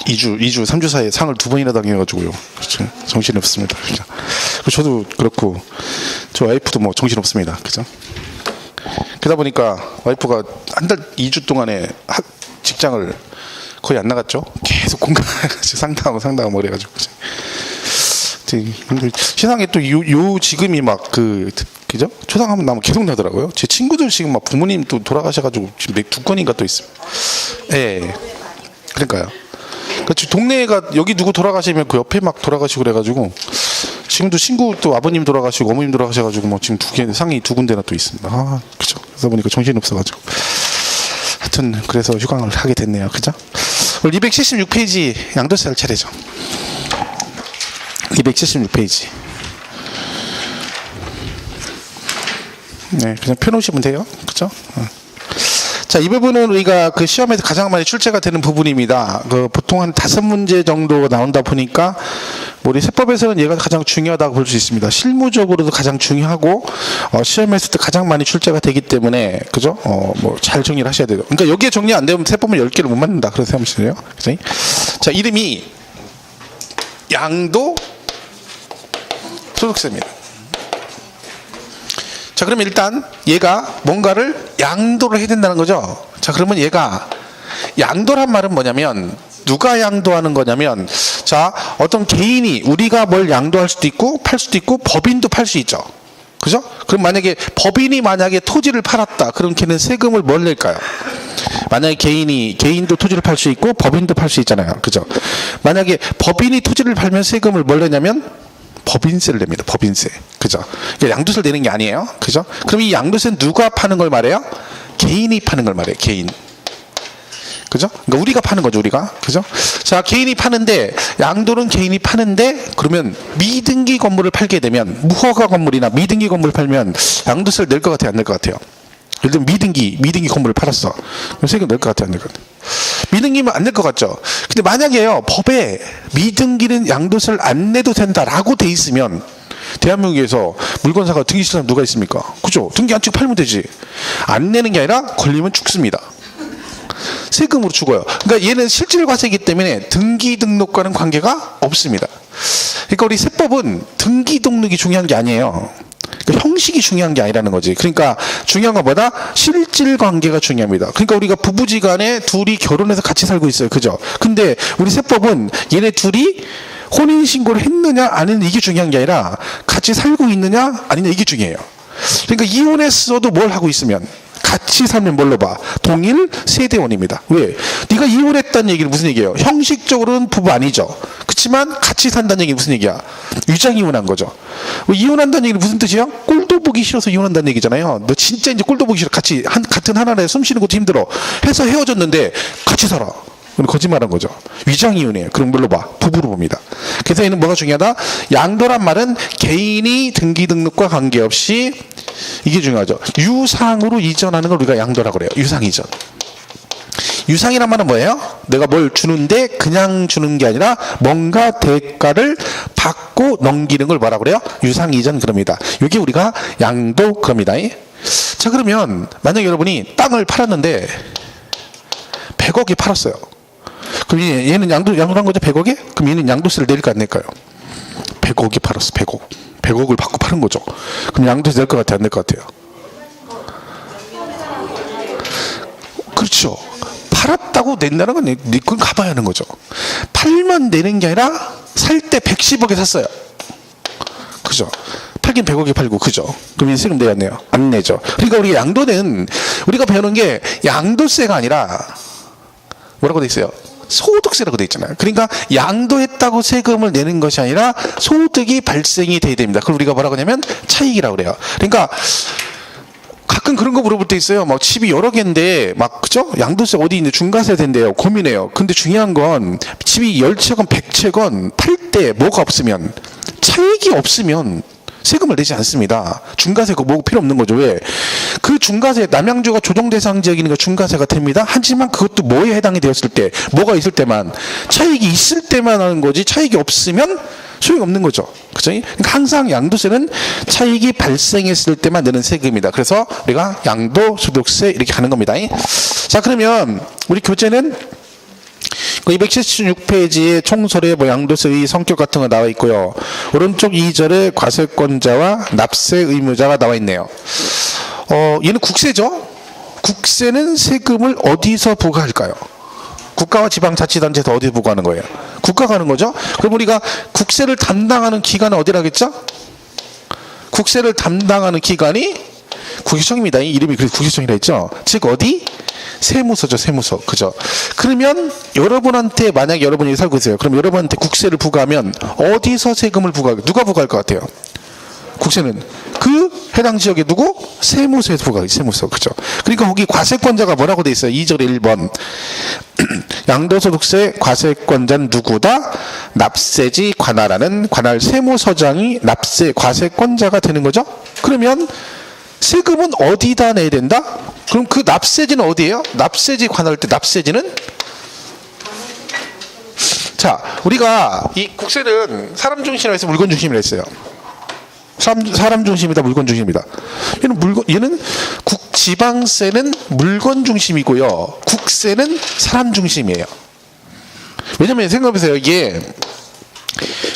2주, 3주 사이에 상을 2번이나 당해가지고요. 그렇죠. 정신이 없습니다. 그죠? 저도 그렇고, 저 와이프도 뭐 정신 없습니다. 그죠? 그러다 보니까 와이프가 한 달, 2주 동안에 직장을 거의 안 나갔죠. 계속 공부해가지고 상담하고 뭐 그래가지고. 세상에 또 요 지금이 막 그죠? 초상하면 나면 계속 나더라고요. 제 친구들 지금 막 부모님 또 돌아가셔가지고 지금 2건인가 또 있어요. 예. 그러니까요. 그렇지. 동네가 여기 누구 돌아가시면 그 옆에 막 돌아가시고 그래가지고 지금도 친구 또 아버님 돌아가시고 어머님 돌아가셔가지고 뭐 지금 상이 2군데나 또 있습니다. 아, 그죠. 그러다 보니까 정신이 없어가지고. 하여튼 그래서 휴강을 하게 됐네요. 그죠? 오늘 276페이지 양도세 할 차례죠. 276페이지. 네, 그냥 펴놓으시면 돼요. 그죠? 자, 이 부분은 우리가 그 시험에서 가장 많이 출제가 되는 부분입니다. 보통 한 5문제 정도 나온다 보니까 우리 세법에서는 얘가 가장 중요하다고 볼 수 있습니다. 실무적으로도 가장 중요하고 시험에서도 가장 많이 출제가 되기 때문에 그죠? 뭐 잘 정리를 하셔야 돼요. 그러니까 여기에 정리 안 되면 세법은 10개를 못 맞는다. 그래서 하시네요. 그죠? 자, 이름이 양도 소득세입니다. 자, 그러면 일단 얘가 뭔가를 양도를 해야 된다는 거죠. 자, 그러면 얘가 양도란 말은 뭐냐면 누가 양도하는 거냐면 자, 어떤 개인이 우리가 뭘 양도할 수도 있고 팔 수도 있고 법인도 팔 수 있죠. 그죠? 그럼 만약에 법인이 만약에 토지를 팔았다. 그럼 걔는 세금을 뭘 낼까요? 만약에 개인도 토지를 팔 수 있고 법인도 팔 수 있잖아요. 그죠? 만약에 법인이 토지를 팔면 세금을 뭘 내냐면 법인세를 냅니다. 법인세. 그죠? 양도세를 내는 게 아니에요. 그죠? 그럼 이 양도세는 누가 파는 걸 말해요? 개인이 파는 걸 말해요. 개인. 그죠? 그러니까 우리가 파는 거죠. 우리가. 그죠? 자, 개인이 파는데 양도는 개인이 파는데 그러면 미등기 건물을 팔게 되면 무허가 건물이나 미등기 건물을 팔면 양도세를 낼 것 같아요? 안 낼 것 같아요? 예를 들면 미등기 건물을 팔았어. 그럼 세금 낼 것 같아요? 안 낼 것 같아요? 미등기면 안 낼 것 같죠? 근데 만약에요, 법에 미등기는 양도세를 안 내도 된다라고 돼 있으면 대한민국에서 물건사가 등기 실사람 누가 있습니까? 그죠? 등기 안 찍고 팔면 되지. 안 내는 게 아니라 걸리면 죽습니다. 세금으로 죽어요. 그러니까 얘는 실질과세이기 때문에 등기 등록과는 관계가 없습니다. 그러니까 우리 세법은 등기 등록이 중요한 게 아니에요. 그러니까 형식이 중요한 게 아니라는 거지. 그러니까 중요한 것보다 실질 관계가 중요합니다. 그러니까 우리가 부부지간에 둘이 결혼해서 같이 살고 있어요. 그죠? 근데 우리 세법은 얘네 둘이 혼인신고를 했느냐 안 했느냐 이게 중요한 게 아니라 같이 살고 있느냐 아니냐 이게 중요해요. 그러니까 이혼했어도 뭘 하고 있으면 같이 살면 뭘로 봐? 동일 세대원입니다. 왜? 네가 이혼했다는 얘기는 무슨 얘기예요? 형식적으로는 부부 아니죠. 그렇지만 같이 산다는 얘기는 무슨 얘기야? 위장이혼한 거죠. 이혼한다는 얘기는 무슨 뜻이야? 꼴도 보기 싫어서 이혼한다는 얘기잖아요. 너 진짜 이제 꼴도 보기 싫어. 같은 하나에 숨 쉬는 것도 힘들어. 해서 헤어졌는데 같이 살아. 거짓말한 거죠. 위장이혼이에요. 그럼 뭘로 봐? 부부로 봅니다. 그래서 얘는 뭐가 중요하다? 양도란 말은 개인이 등기 등록과 관계없이 이게 중요하죠. 유상으로 이전하는 걸 우리가 양도라고 그래요. 유상 이전. 유상이란 말은 뭐예요? 내가 뭘 주는데 그냥 주는 게 아니라 뭔가 대가를 받고 넘기는 걸 뭐라고 그래요? 유상 이전 그럽니다. 이게 우리가 양도 그럽니다. 자, 그러면 만약 여러분이 땅을 팔았는데 100억에 팔았어요. 그럼 얘는 양도한 거죠? 100억에? 그럼 얘는 양도세를 낼까 안 낼까요? 100억에 팔았어. 100억을 받고 파는 거죠. 그럼 양도세 낼 것 같아요? 안 낼 것 같아요? 그렇죠. 팔았다고 낸다는 건 그건 가봐야 하는 거죠. 팔면 내는 게 아니라 살 때 110억에 샀어요. 그죠? 팔긴 100억에 팔고, 그죠? 그럼 세금 내야 내요? 안 내죠. 그러니까 우리 양도는 우리가 배우는 게 양도세가 아니라 뭐라고 돼 있어요? 소득세라고 돼 있잖아요. 그러니까 양도했다고 세금을 내는 것이 아니라 소득이 발생이 돼야 됩니다. 그걸 우리가 뭐라고 하냐면 차익이라고 그래요. 그러니까 가끔 그런 거 물어볼 때 있어요. 막 집이 여러 개인데 막 그죠? 양도세 어디 있는데 중과세 된대요. 고민해요. 근데 중요한 건 집이 10채건 100채건 팔 때 뭐가 없으면 차익이 없으면 세금을 내지 않습니다. 중과세 그거 뭐 필요 없는 거죠. 왜? 그 중과세 남양주가 조정 대상 지역이니까 중과세가 됩니다. 하지만 그것도 뭐에 해당이 되었을 때 뭐가 있을 때만 차익이 있을 때만 하는 거지 차익이 없으면 소용이 없는 거죠. 그죠? 그러니까 항상 양도세는 차익이 발생했을 때만 내는 세금이다. 그래서 우리가 양도소득세 이렇게 하는 겁니다. 자, 그러면 우리 교재는 그 276페이지에 총설의 뭐 양도세의 성격 같은 거 나와 있고요. 오른쪽 2절에 과세권자와 납세 의무자가 나와 있네요. 얘는 국세죠. 국세는 세금을 어디서 부과할까요? 국가와 지방자치단체에서 어디서 부과하는 거예요? 국가가 하는 거죠. 그럼 우리가 국세를 담당하는 기관은 어디라 겠죠? 국세를 담당하는 기관이 국세청입니다. 이 이름이 그래서 국세청이라 했죠. 즉 어디? 세무서죠. 세무서. 그죠? 그러면 여러분한테 만약에 여러분이 살고 있어요. 그럼 여러분한테 국세를 부과하면 어디서 세금을 누가 부과할 것 같아요? 국세는 그 해당 지역에 누구? 세무서에서 부과하기. 세무서. 그죠? 그러니까 거기 과세권자가 뭐라고 돼 있어요? 2절에 1번 양도소득세 과세권자는 누구다? 납세지 관할하는 관할 세무서장이 납세 과세권자가 되는 거죠. 그러면 세금은 어디다 내야 된다? 그럼 그 납세지는 어디예요? 납세지 관할 때 납세지는? 자, 우리가 이 국세는 사람 중심이라 해서 물건 중심이라 했어요. 사람 중심이다, 물건 중심이다. 얘는 지방세는 물건 중심이고요. 국세는 사람 중심이에요. 왜냐면 생각해보세요. 이게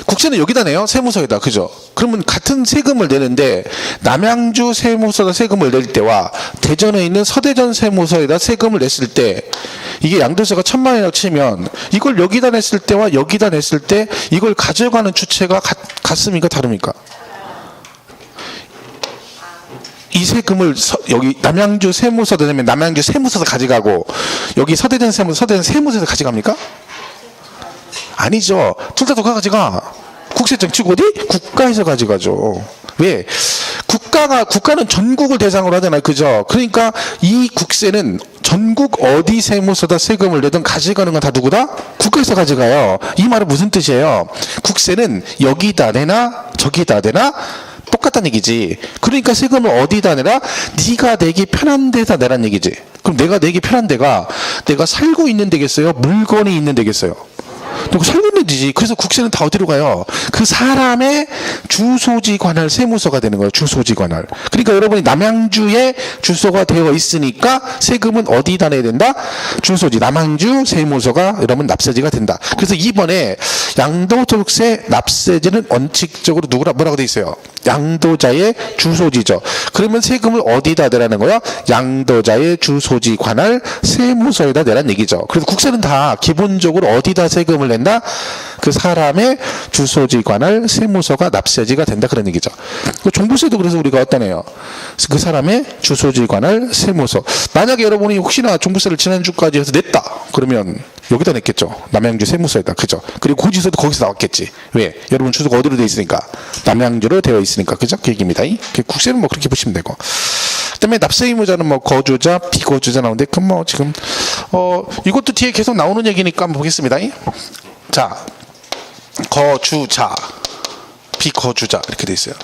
국세는 여기다 내요. 세무서에다. 그죠? 그러면 같은 세금을 내는데 남양주 세무서에다 세금을 낼 때와 대전에 있는 서대전 세무서에다 세금을 냈을 때 이게 양도세가 1,000만 원이라고 치면 이걸 여기다 냈을 때와 여기다 냈을 때 이걸 가져가는 주체가 같습니까? 다릅니까? 이 세금을 여기 남양주 세무서다 내면 남양주 세무서에서 가져가고 여기 서대전 세무서에서 가져갑니까? 아니죠. 둘 다 누가 가져가? 국세청 치고 어디? 국가에서 가져가죠. 왜? 국가는 전국을 대상으로 하잖아요. 그죠? 그러니까 이 국세는 전국 어디 세무서다 세금을 내든 가져가는 건 다 누구다? 국가에서 가져가요. 이 말은 무슨 뜻이에요? 국세는 여기다 내나 저기다 내나 똑같다는 얘기지. 그러니까 세금을 어디다 내라? 네가 내기 편한 데다 내란 얘기지. 그럼 내가 내기 편한 데가 내가 살고 있는 데겠어요? 물건이 있는 데겠어요? 누구 살고 있는 데지. 그래서 국세는 다 어디로 가요? 그 사람의 주소지 관할 세무서가 되는 거예요. 주소지 관할. 그러니까 여러분이 남양주에 주소가 되어 있으니까 세금은 어디다 내야 된다? 주소지 남양주 세무서가 여러분 납세지가 된다. 그래서 이번에 양도소득세 납세지는 원칙적으로 뭐라고 돼 있어요? 양도자의 주소지죠. 그러면 세금을 어디다 내라는 거야? 양도자의 주소지 관할 세무서에다 내란 얘기죠. 그래서 국세는 다 기본적으로 어디다 세금을 낸다? 그 사람의 주소지 관할 세무서가 납세지가 된다 그런 얘기죠. 종부세도 그래서 우리가 어디다 내요? 그 사람의 주소지 관할 세무서. 만약에 여러분이 혹시나 종부세를 지난주까지 해서 냈다 그러면 여기다 냈겠죠. 남양주 세무서에다. 그죠? 그리고 고지서도 거기서 나왔겠지. 왜? 여러분 주소가 어디로 되어 있으니까? 남양주로 되어 있으니까. 그죠? 그 얘기입니다. 국세는 뭐 그렇게 보시면 되고. 그다음에 납세 의무자는 뭐 거주자, 비거주자 나오는데 그럼 뭐 지금 이것도 뒤에 계속 나오는 얘기니까 한번 보겠습니다. 자, 거주자, 비거주자 이렇게 돼 있어요.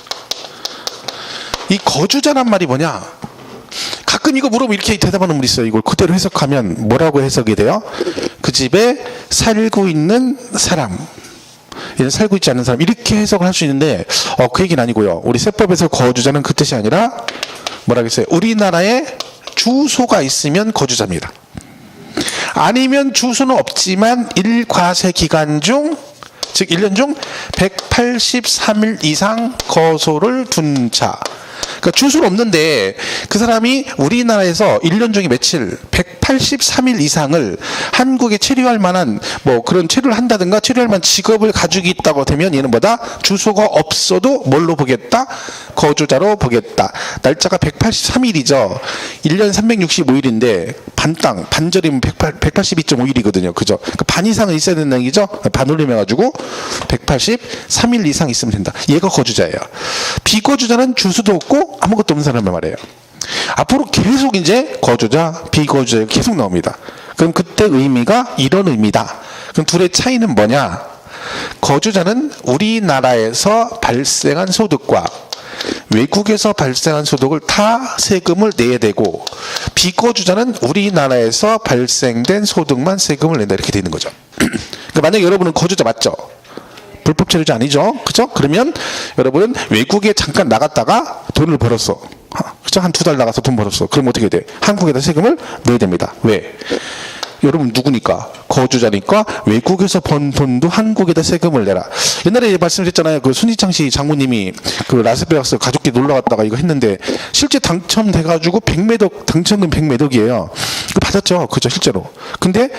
이 거주자란 말이 뭐냐? 가끔 이거 물어보면 이렇게 대답하는 분이 있어요. 이걸 그대로 해석하면 뭐라고 해석이 돼요? 그 집에 살고 있는 사람, 얘는 살고 있지 않은 사람, 이렇게 해석을 할 수 있는데 그 얘기는 아니고요. 우리 세법에서 거주자는 그 뜻이 아니라 뭐라고 했어요? 우리나라에 주소가 있으면 거주자입니다. 아니면 주소는 없지만 일과세 기간 중, 즉 1년 중 183일 이상 거소를 둔 자. 그러니까 주소는 없는데 그 사람이 우리나라에서 1년 중에 며칠 183일 이상을 한국에 체류할 만한 뭐 그런 체류를 한다든가 체류할 만한 직업을 가지고 있다고 되면 얘는 뭐다? 주소가 없어도 뭘로 보겠다? 거주자로 보겠다. 날짜가 183일이죠. 1년 365일인데 반절이면 182.5일이거든요. 그죠? 그러니까 반 이상은 있어야 된다는 얘기죠. 반 올림해가지고 183일 이상 있으면 된다. 얘가 거주자예요. 비거주자는 주소도 없고 아무것도 없는 사람을 말해요. 앞으로 계속 이제 거주자, 비거주자 계속 나옵니다. 그럼 그때 의미가 이런 의미다. 그럼 둘의 차이는 뭐냐? 거주자는 우리나라에서 발생한 소득과 외국에서 발생한 소득을 다 세금을 내야 되고, 비거주자는 우리나라에서 발생된 소득만 세금을 낸다 이렇게 되는 거죠. 그러니까 만약에 여러분은 거주자 맞죠? 불법 체류자 아니죠? 그죠? 그러면 여러분은 외국에 잠깐 나갔다가 돈을 벌었어. 그죠? 한 2달 나가서 돈 벌었어. 그럼 어떻게 돼? 한국에다 세금을 내야 됩니다. 왜? 여러분 누구니까? 거주자니까 외국에서 번 돈도 한국에다 세금을 내라. 옛날에 말씀드렸잖아요. 그 손희창 씨 장모님이 그 라스베가스 가족끼리 놀러 갔다가 이거 했는데 실제 당첨돼가지고 100매덕 당첨금 100매덕이에요. 그 받았죠. 그죠 실제로. 근데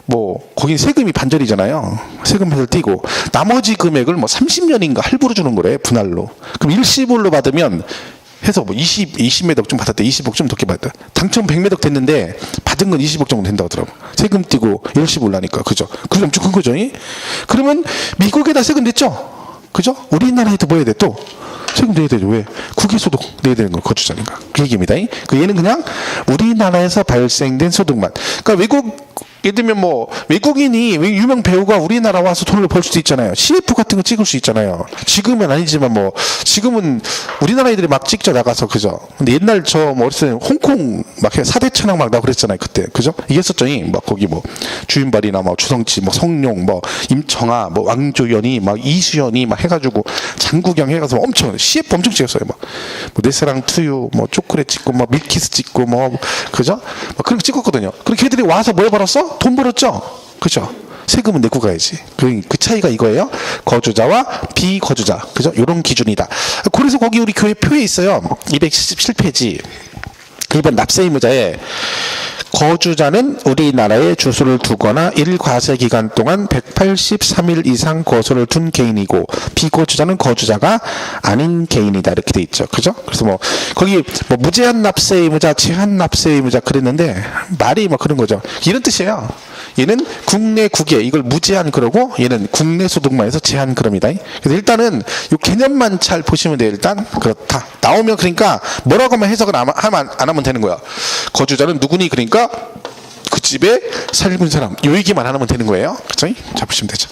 뭐 거긴 세금이 반절이잖아요. 세금 반절 띄고 나머지 금액을 뭐 30년인가 할부로 주는 거래 분할로. 그럼 일시불로 받으면 해서 뭐 20매덕 좀 받았대. 20억 좀 더 받았다. 당첨 100매덕 됐는데 받은 건 20억 정도 된다고 하더라고. 세금 띄고 일시불 나니까. 그죠? 그게 엄청 큰 거죠. 그러면 미국에다 세금 냈죠? 그죠? 우리나라에도 뭐 해야 돼? 또 세금 내야 되죠. 왜? 국외소득 내야 되는 거 거주자니까. 그 얘기입니다. 그 얘는 그냥 우리나라에서 발생된 소득만. 그러니까 외국 예를 들면 뭐 외국인이 유명 배우가 우리나라 와서 돈을 벌 수도 있잖아요. CF 같은 거 찍을 수 있잖아요. 지금은 아니지만 뭐 지금은 우리나라 애들이 막 찍죠 나가서. 그죠? 근데 옛날 저 뭐 어렸을 때 홍콩 막 4대 천왕 막 나 그랬잖아요 그때. 그죠? 이겼었죠. 막 거기 뭐 주윤발이나 뭐 주성치 뭐 성룡 뭐 임청아 뭐 왕조연이 막 이수연이 막 해가지고 장구경 해가서 엄청 CF 엄청 찍었어요. 뭐 내 사랑 투유 뭐 초콜릿 찍고 뭐 밀키스 찍고 뭐 그죠? 막 그런 거 찍었거든요. 그렇게 애들이 와서 뭘 벌었어? 돈 벌었죠? 그죠? 세금은 내고 가야지. 그 차이가 이거예요. 거주자와 비거주자. 그죠? 요런 기준이다. 그래서 거기 우리 교회 표에 있어요. 277페이지. 이번 납세 의무자에 거주자는 우리나라에 주소를 두거나 1과세 기간 동안 183일 이상 거소를 둔 개인이고 비거주자는 거주자가 아닌 개인이다 이렇게 돼 있죠. 그죠? 그래서 뭐 거기 뭐 무제한 납세 의무자, 제한 납세 의무자 그랬는데 말이 뭐 그런 거죠. 이런 뜻이에요. 얘는 국내 국외 이걸 무제한 그러고 얘는 국내 소득만 해서 제한 그럽니다. 그래서 일단은 이 개념만 잘 보시면 돼요. 일단 그렇다. 나오면 그러니까 뭐라고만 해석을 안 하면 되는 거야. 거주자는 누구니 그러니까 그 집에 살고 사람 요 얘기만 안 하면 되는 거예요. 그렇죠? 자 보시면 되죠.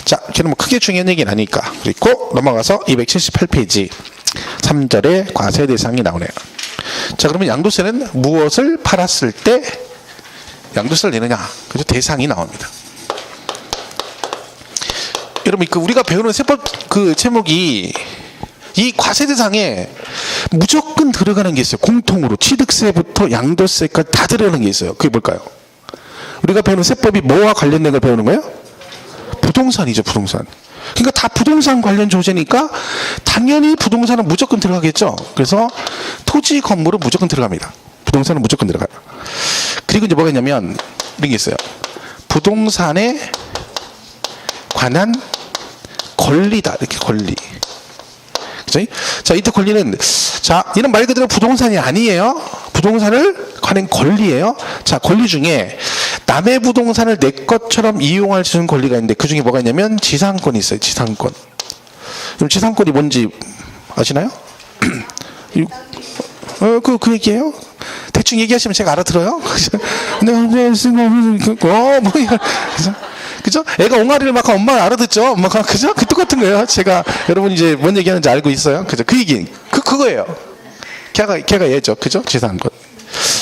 자, 걔는 뭐 크게 중요한 얘기는 아니니까. 그리고 넘어가서 278페이지 3절에 과세 대상이 나오네요. 자, 그러면 양도세는 무엇을 팔았을 때 양도세를 내느냐? 그죠? 대상이 나옵니다. 여러분, 그 우리가 배우는 세법 그 제목이 이 과세 대상에 무조건 들어가는 게 있어요. 공통으로 취득세부터 양도세까지 다 들어가는 게 있어요. 그게 뭘까요? 우리가 배우는 세법이 뭐와 관련된 걸 배우는 거예요? 부동산이죠, 부동산. 그러니까 다 부동산 관련 조제니까 당연히 부동산은 무조건 들어가겠죠. 그래서 토지 건물은 무조건 들어갑니다. 부동산은 무조건 들어가요. 그리고 이제 뭐가 있냐면 이런 게 있어요. 부동산에 관한 권리다. 이렇게 권리. 그죠? 자, 이때 권리는 자, 얘는 말 그대로 부동산이 아니에요. 부동산을 관한 권리예요. 자, 권리 중에 남의 부동산을 내 것처럼 이용할 수 있는 권리가 있는데 그 중에 뭐가 있냐면 지상권이 있어요. 지상권. 그럼 지상권이 뭔지 아시나요? 그 얘기예요. 대충 얘기하시면 제가 알아들어요. 그죠? 애가 옹알이를 막 엄마가 알아듣죠? 엄마가 그죠? 그 똑같은 거예요. 제가 여러분 이제 뭔 얘기하는지 알고 있어요. 그죠? 그 얘기 그거예요. 걔가 얘죠. 그죠? 지상권.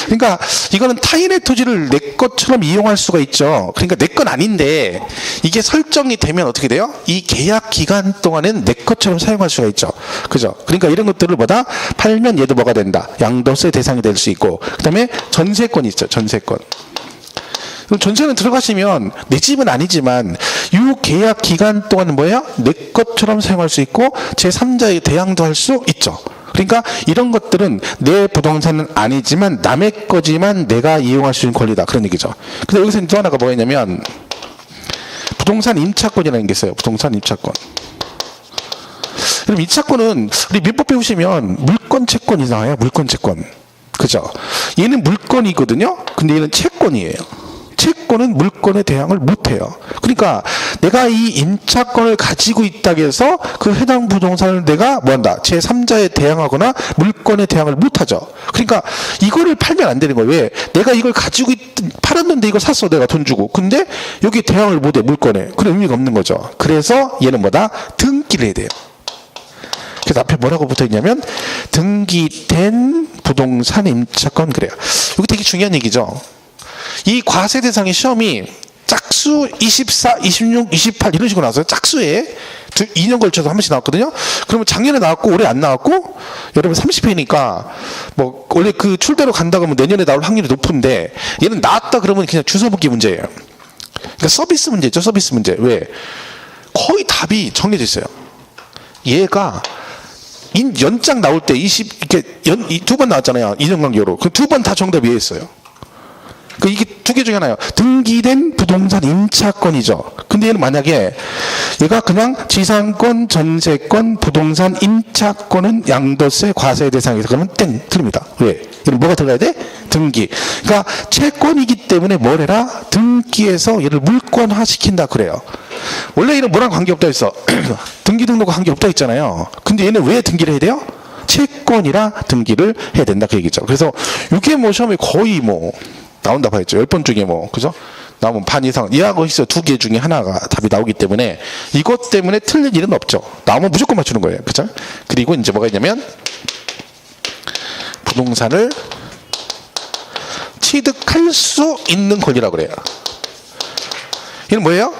그러니까 이거는 타인의 토지를 내 것처럼 이용할 수가 있죠. 그러니까 내 건 아닌데 이게 설정이 되면 어떻게 돼요? 이 계약 기간 동안은 내 것처럼 사용할 수가 있죠. 그죠? 그러니까 이런 것들을 뭐다? 팔면 얘도 뭐가 된다? 양도세 대상이 될 수 있고 그다음에 전세권이 있죠. 전세권. 전세는 들어가시면 내 집은 아니지만 이 계약 기간 동안 뭐예요? 내 것처럼 사용할 수 있고 제3자의 대항도 할 수 있죠. 그러니까 이런 것들은 내 부동산은 아니지만 남의 거지만 내가 이용할 수 있는 권리다. 그런 얘기죠. 그래서 여기서 또 하나가 뭐가 있냐면 부동산 임차권이라는 게 있어요. 부동산 임차권. 그럼 임차권은 우리 민법 배우시면 물권 채권이 나와요. 물권 채권. 그죠? 얘는 물권이거든요. 근데 얘는 채권이에요. 채권은 물권에 대항을 못해요. 그러니까 내가 이 임차권을 가지고 있다고 해서 그 해당 부동산을 내가 뭐한다? 제3자에 대항하거나 물권에 대항을 못하죠. 그러니까 이거를 팔면 안 되는 거예요. 왜? 내가 이걸 가지고 팔았는데 이걸 샀어. 내가 돈 주고. 근데 여기 대항을 못해. 물권에. 그런 의미가 없는 거죠. 그래서 얘는 뭐다? 등기를 해야 돼요. 그래서 앞에 뭐라고 붙어있냐면 등기된 부동산 임차권 그래요. 이거 되게 중요한 얘기죠. 이 과세 대상의 시험이 짝수 짝수 24, 26, 28 이런 식으로 나왔어요. 짝수에 2년 걸쳐서 한 번씩 나왔거든요. 그러면 작년에 나왔고 올해 안 나왔고 여러분 30회니까 뭐 원래 그 출대로 간다고 하면 내년에 나올 확률이 높은데 얘는 나왔다 그러면 그냥 주워 먹기 문제예요. 그러니까 서비스 문제죠. 서비스 문제. 왜? 거의 답이 정해져 있어요. 얘가 연장 나올 때 20 이렇게 두 번 나왔잖아요. 2년 간격으로. 그 두 번 다 정답이 있어요. 그 이게 두 개 중에 하나예요. 등기된 부동산 임차권이죠. 근데 얘는 만약에 얘가 그냥 지상권, 전세권, 부동산 임차권은 양도세 과세 대상에서 그러면 땡 틀립니다. 왜? 얘는 뭐가 들어가야 돼? 등기. 그러니까 채권이기 때문에 뭘 해라? 등기에서 얘를 물권화 시킨다 그래요. 원래 얘는 뭐랑 관계없다 했어. 등기 등록과 관계없다 했잖아요. 근데 얘는 왜 등기를 해야 돼요? 채권이라 등기를 해야 된다 그 얘기죠. 그래서 이게 뭐 시험에 거의 뭐 나온다 봐야죠. 10번 중에 뭐 그죠? 나오면 반 이상 이하고 있어 두 개 중에 하나가 답이 나오기 때문에 이것 때문에 틀린 일은 없죠. 나오면 무조건 맞추는 거예요. 그죠? 그리고 이제 뭐가 있냐면 부동산을 취득할 수 있는 권리라고 그래요. 이는 뭐예요?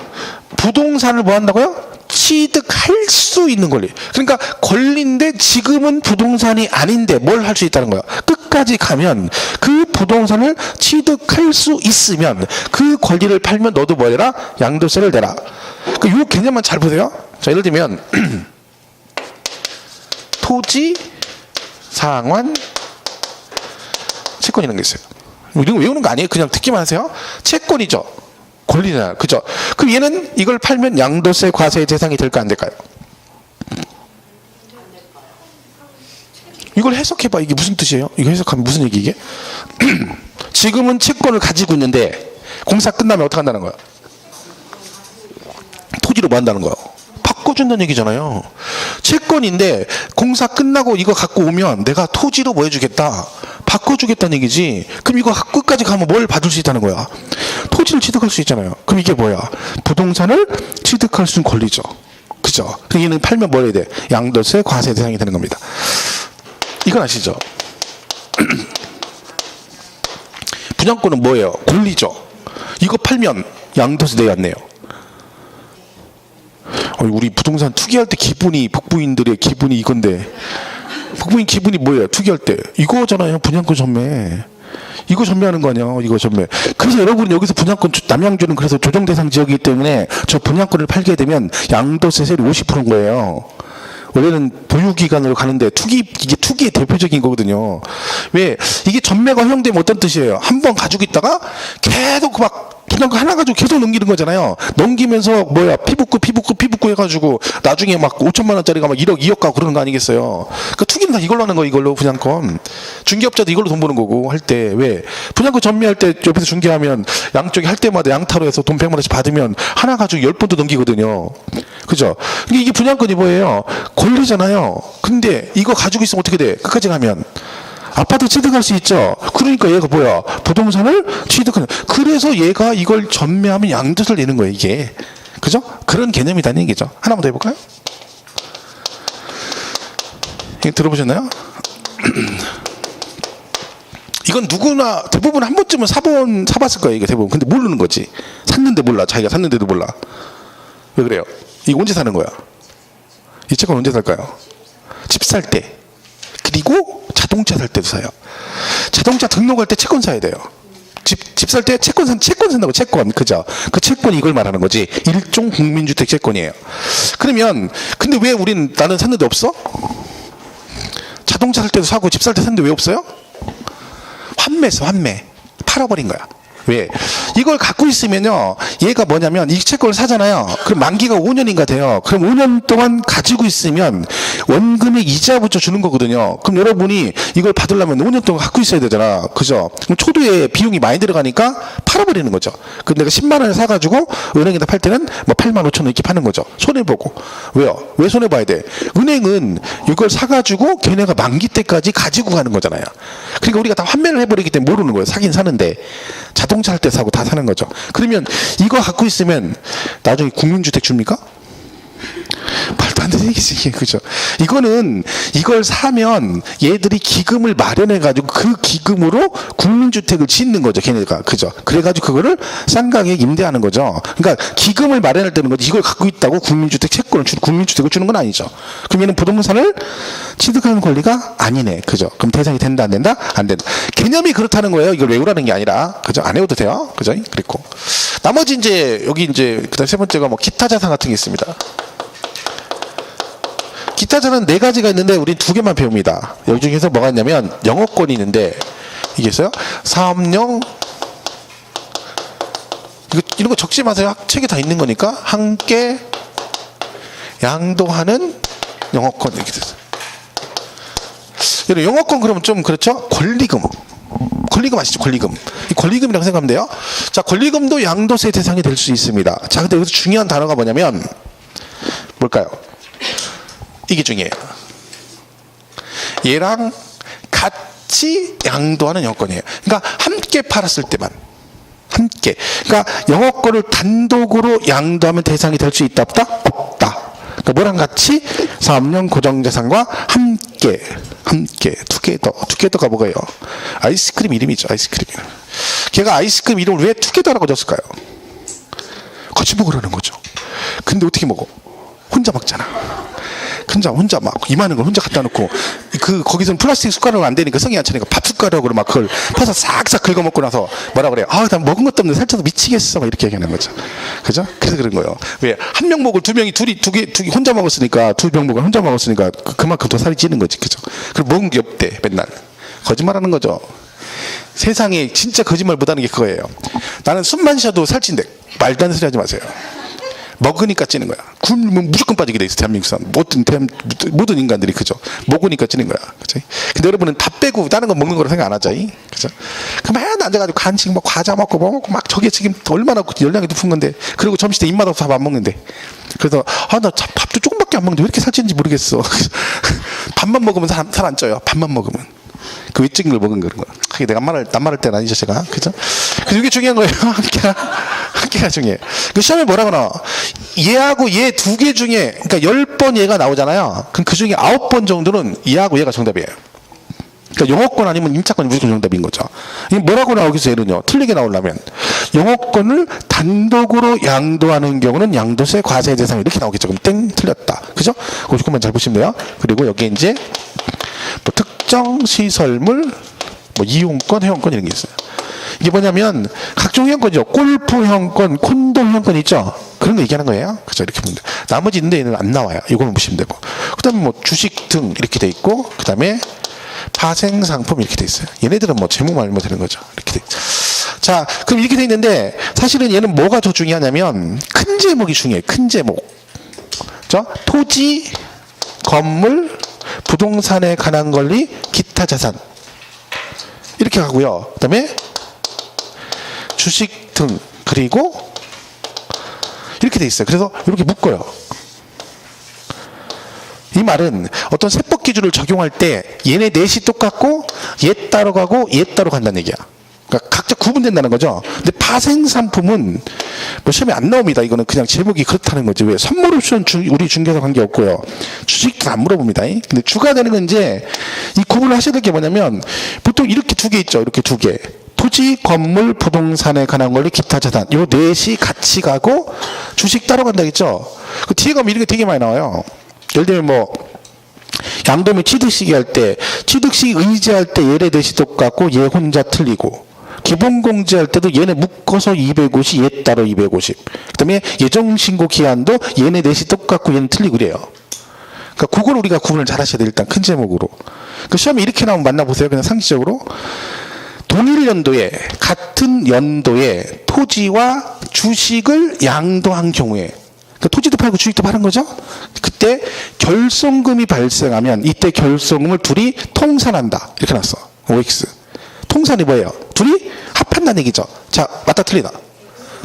부동산을 뭐 한다고요? 취득할 수 있는 권리. 그러니까 권리인데 지금은 부동산이 아닌데 뭘 할 수 있다는 거야. 끝까지 가면 그 부동산을 취득할 수 있으면 그 권리를 팔면 너도 뭐 해라? 양도세를 내라. 그 요 개념만 잘 보세요. 자, 예를 들면 토지, 상환, 채권 이런 게 있어요. 이런 거 외우는 거 아니에요. 그냥 듣기만 하세요. 채권이죠. 권리잖아요. 그죠? 그럼 얘는 이걸 팔면 양도세 과세의 대상이 될까 안 될까요? 이걸 해석해봐. 이게 무슨 뜻이에요? 이거 해석하면 무슨 얘기 이게? 지금은 채권을 가지고 있는데 공사 끝나면 어떻게 한다는 거야? 토지로 뭐 한다는 거야? 바꿔준다는 얘기잖아요. 채권인데 공사 끝나고 이거 갖고 오면 내가 토지로 뭐 해주겠다? 바꿔주겠다는 얘기지. 그럼 이거 끝까지 가면 뭘 받을 수 있다는 거야? 토지를 취득할 수 있잖아요. 그럼 이게 뭐야? 부동산을 취득할 수 있는 권리죠. 그죠? 얘는 팔면 뭘 해야 돼? 양도세 과세 대상이 되는 겁니다. 이건 아시죠? 분양권은 뭐예요? 권리죠. 이거 팔면 양도세 내야 안 내요? 우리 부동산 투기할 때 기분이 북부인들의 기분이 이건데 북부인 기분이 뭐예요? 투기할 때 이거잖아요. 분양권 전매. 이거 전매하는 거 아니야? 이거 전매. 그래서 여러분 여기서 분양권 남양주는 그래서 조정 대상 지역이기 때문에 저 분양권을 팔게 되면 양도세 세율이 50%인 거예요. 원래는 보유기간으로 가는데 이게 투기의 대표적인 거거든요. 왜? 이게 전매가 허용되면 어떤 뜻이에요? 한 번 가지고 있다가 계속 막 분양권 하나 가지고 계속 넘기는 거잖아요. 넘기면서 뭐야 피붙고 해가지고 나중에 막 5천만 원짜리가 막 1억 2억 가고 그러는 거 아니겠어요. 그러니까 투기는 다 이걸로 하는 거. 이걸로 분양권 중개업자도 이걸로 돈 버는 거고. 할 때 왜 분양권 전매할 때 옆에서 중개하면 양쪽이 할 때마다 양타로 해서 돈 100만 원씩 받으면 하나 가지고 10번도 넘기거든요. 그죠? 이게 분양권이 뭐예요? 권리잖아요. 근데 이거 가지고 있으면 어떻게 돼? 끝까지 가면 아파트 취득할 수 있죠. 그러니까 얘가 뭐야? 부동산을 취득하는. 그래서 얘가 이걸 전매하면 양도세를 내는 거예요. 이게. 그죠? 그런 개념이라는 얘기죠. 하나만 더 해볼까요? 이거 들어보셨나요? 이건 누구나 대부분 한 번쯤은 사봤을 거예요. 이게 대부분. 근데 모르는 거지. 샀는데 몰라. 자기가 샀는데도 몰라. 왜 그래요? 이거 언제 사는 거야? 이 채권 언제 살까요? 집 살 때. 그리고 자동차 살 때도 사요. 자동차 등록할 때 채권 사야 돼요. 집 살 때 채권 산다고. 채권. 그죠? 그 채권이 이걸 말하는 거지. 일종 국민주택 채권이에요. 그러면 근데 왜 나는 샀는데 없어? 자동차 살 때도 사고 집 살 때 샀는데 왜 없어요? 환매했어. 환매. 팔아버린 거야. 왜? 이걸 갖고 있으면요, 얘가 뭐냐면 이 채권을 사잖아요. 그럼 만기가 5년인가 돼요. 그럼 5년 동안 가지고 있으면 원금의 이자부터 주는 거거든요. 그럼 여러분이 이걸 받으려면 5년 동안 갖고 있어야 되잖아. 그죠? 그럼 초도에 비용이 많이 들어가니까 팔아버리는 거죠. 근데 내가 10만 원을 사가지고 은행에다 팔 때는 뭐 8만 5천 원 이렇게 파는 거죠. 손해보고. 왜요? 왜 손해봐야 돼? 은행은 이걸 사가지고 걔네가 만기 때까지 가지고 가는 거잖아요. 그러니까 우리가 다 환매를 해버리기 때문에 모르는 거예요. 사긴 사는데. 자동차 할 때 사고 다 사는 거죠. 그러면 이거 갖고 있으면 나중에 국민주택 줍니까? 말도 안 얘기지, 그죠? 이거는 이걸 사면 얘들이 기금을 마련해가지고 그 기금으로 국민주택을 짓는 거죠, 걔네가. 그죠? 그래가지고 그거를 쌍방에 임대하는 거죠. 그러니까 기금을 마련할 때는 거지. 이걸 갖고 있다고 국민주택 채권을 국민주택을 주는 건 아니죠. 그럼 얘는 부동산을 취득하는 권리가 아니네. 그죠? 그럼 대상이 된다, 안 된다? 안 된다. 개념이 그렇다는 거예요. 이걸 외우라는 게 아니라. 그죠? 안 외워도 돼요. 그죠? 그리고. 나머지 이제, 여기 이제, 그 다음 세 번째가 뭐 기타 자산 같은 게 있습니다. 기타 자산 네 가지가 있는데 우리 두 개만 배웁니다. 여기 중에서 뭐가 있냐면 영업권이 있는데 이게 있어요. 사업용 이런 거 적지 마세요. 책에 다 있는 거니까 함께 양도하는 영업권 이렇게 됐어요. 영업권 그러면 좀 그렇죠? 권리금 아시죠? 권리금. 이 권리금이라고 생각하면 돼요. 자, 권리금도 양도세 대상이 될 수 있습니다. 자, 근데 여기서 중요한 단어가 뭐냐면 뭘까요? 이게 중요해요. 얘랑 같이 양도하는 영업권이에요. 그러니까 함께 팔았을 때만. 함께. 그러니까 영업권을 단독으로 양도하면 대상이 될 수 있다 없다? 없다. 그러니까 뭐랑 같이? 사업용 고정자산과 함께 투게더가 뭐예요? 아이스크림 이름이죠. 아이스크림. 걔가 아이스크림 이름을 왜 투게더라고 줬을까요? 같이 먹으라는 거죠. 근데 어떻게 먹어? 혼자 먹잖아. 혼자 막 이만한 걸 혼자 갖다 놓고 거기서는 플라스틱 숟가락으로 안 되니까 성이 안 차니까 밥 숟가락으로 막 그걸 퍼서 싹싹 긁어 먹고 나서 뭐라 그래요? 난 먹은 것도 없는데 살쪄서 미치겠어. 막 이렇게 얘기하는 거죠. 그죠? 그래서 그런 거예요. 왜? 한 명 먹을 두 명이 두 개 혼자 먹었으니까 두 병 먹을 혼자 먹었으니까 그만큼 더 살이 찌는 거지. 그죠? 그리고 먹은 게 없대. 맨날. 거짓말하는 거죠. 세상에 진짜 거짓말 못하는 게 그거예요. 나는 숨만 쉬어도 살찐대. 말도 안 되는 소리 하지 마세요. 먹으니까 찌는 거야. 굶으면 무조건 빠지게 돼 있어. 대한민국 사람. 모든 인간들이. 그죠? 먹으니까 찌는 거야. 그죠? 근데 여러분은 다 빼고 다른 거 먹는 거로 생각 안 하죠. 그죠? 그럼 맨날 앉아가지고 간식 뭐 과자 먹고 뭐 먹고 막 저게 지금 얼마나 열량이 높은 건데. 그리고 점심 때 입맛 없어서 밥 안 먹는데. 그래서 나 밥도 조금밖에 안 먹는데 왜 이렇게 살찌는지 모르겠어. 밥만 먹으면 살 안 쪄요. 밥만 먹으면. 그 외적인 걸 먹은 그런 거야. 그게 내가 낱말할 때는 아니죠, 제가. 그죠? 그래서 이게 중요한 거예요. 함께가 중요해. 그 시험에 뭐라 그러나? 얘하고 얘 두 개 중에, 그러니까 10번 얘가 나오잖아요. 그럼 그 중에 9번 정도는 얘하고 얘가 정답이에요. 그러니까 영어권 아니면 임차권이 무조건 정답인 거죠. 이게 뭐라고 나오겠어요, 얘는요? 틀리게 나오려면. 영어권을 단독으로 양도하는 경우는 양도세 과세 대상 이렇게 나오겠죠. 그럼 땡, 틀렸다. 그죠? 그 조금만 잘 보시면 돼요. 그리고 여기에 이제 뭐 특정 시설물, 뭐 이용권, 회원권 이런 게 있어요. 이게 뭐냐면 각종 회원권이죠. 골프 회원권, 콘도 회원권 있죠. 그런 거 얘기하는 거예요. 그죠? 이렇게 보면 돼요. 나머지 있는데 얘는 안 나와요. 이거만 보시면 되고. 그다음에 뭐 주식 등 이렇게 돼 있고, 그다음에 파생 상품 이렇게 돼 있어요. 얘네들은 뭐 제목만 알면 되는 거죠. 이렇게 돼. 자, 그럼 이렇게 돼 있는데 사실은 얘는 뭐가 더 중요하냐면 큰 제목이 중요해요. 큰 제목. 자, 토지, 건물, 부동산에 관한 권리, 기타 자산 이렇게 가고요. 그다음에 주식 등 그리고 이렇게 돼 있어요. 그래서 이렇게 묶어요. 이 말은 어떤 세법 기준을 적용할 때 얘네 넷이 똑같고 얘 따로 가고 얘 따로 간다는 얘기야. 그러니까 각자 구분된다는 거죠. 근데 파생 상품은 뭐 시험에 안 나옵니다. 이거는 그냥 제목이 그렇다는 거지. 왜? 선물 옵션 우리 중개사 관계 없고요. 주식도 안 물어봅니다. 근데 주가 되는 건 이제 이 구분을 하셔야 될 게 뭐냐면 보통 이렇게 두 개 있죠. 이렇게 두 개. 토지, 건물, 부동산에 관한 권리, 기타 자산. 요 넷이 같이 가고 주식 따로 간다겠죠. 그 뒤에 가면 이렇게 되게 많이 나와요. 예를 들면 뭐 양도면 취득시기 할 때 취득시기 의지할 때 얘네 넷이 똑같고 얘 혼자 틀리고 기본공제할 때도 얘네 묶어서 250, 얘 따로 250. 그 다음에 예정신고 기한도 얘네 넷이 똑같고 얘는 틀리고 그래요. 그러니까 그걸 우리가 구분을 잘 하셔야 돼요. 일단 큰 제목으로. 그 시험에 이렇게 나오면 만나보세요. 그냥 상식적으로. 동일 연도에 같은 연도에 토지와 주식을 양도한 경우에 그러니까 토지도 팔고 주식도 파는 거죠. 그때 결손금이 발생하면 이때 결손금을 둘이 통산한다. 이렇게 나왔어. OX. 통산이 뭐예요? 둘이 합한다는 얘기죠. 자, 맞다 틀리다.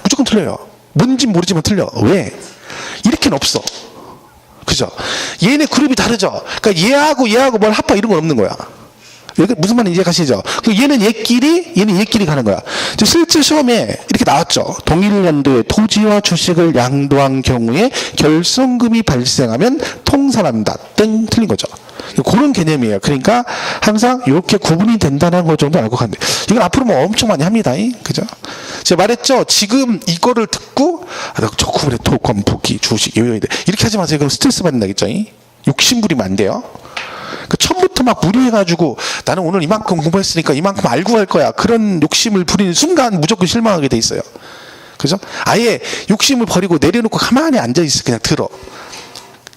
무조건 틀려요. 뭔지 모르지만 틀려. 왜? 이렇게는 없어. 그죠? 얘네 그룹이 다르죠. 그러니까 얘하고 뭘 합하 이런 건 없는 거야. 무슨 말인지 이해가시죠? 얘는 얘끼리 가는 거야. 실제 시험에 이렇게 나왔죠. 동일 연도에 토지와 주식을 양도한 경우에 결손금이 발생하면 통산한다. 땡 틀린 거죠. 그런 개념이에요. 그러니까 항상 이렇게 구분이 된다는 거 정도 알고 가면 돼요. 이건 앞으로 뭐 엄청 많이 합니다. 그죠? 제가 말했죠. 지금 이거를 듣고 저 구분에 토건, 부기, 주식 이렇게 하지 마세요. 그럼 스트레스 받는다겠죠. 욕심부리면 안 돼요. 처음부터 막 무리해가지고 나는 오늘 이만큼 공부했으니까 이만큼 알고 할 거야. 그런 욕심을 부리는 순간 무조건 실망하게 돼 있어요. 그죠? 아예 욕심을 버리고 내려놓고 가만히 앉아있어. 그냥 들어.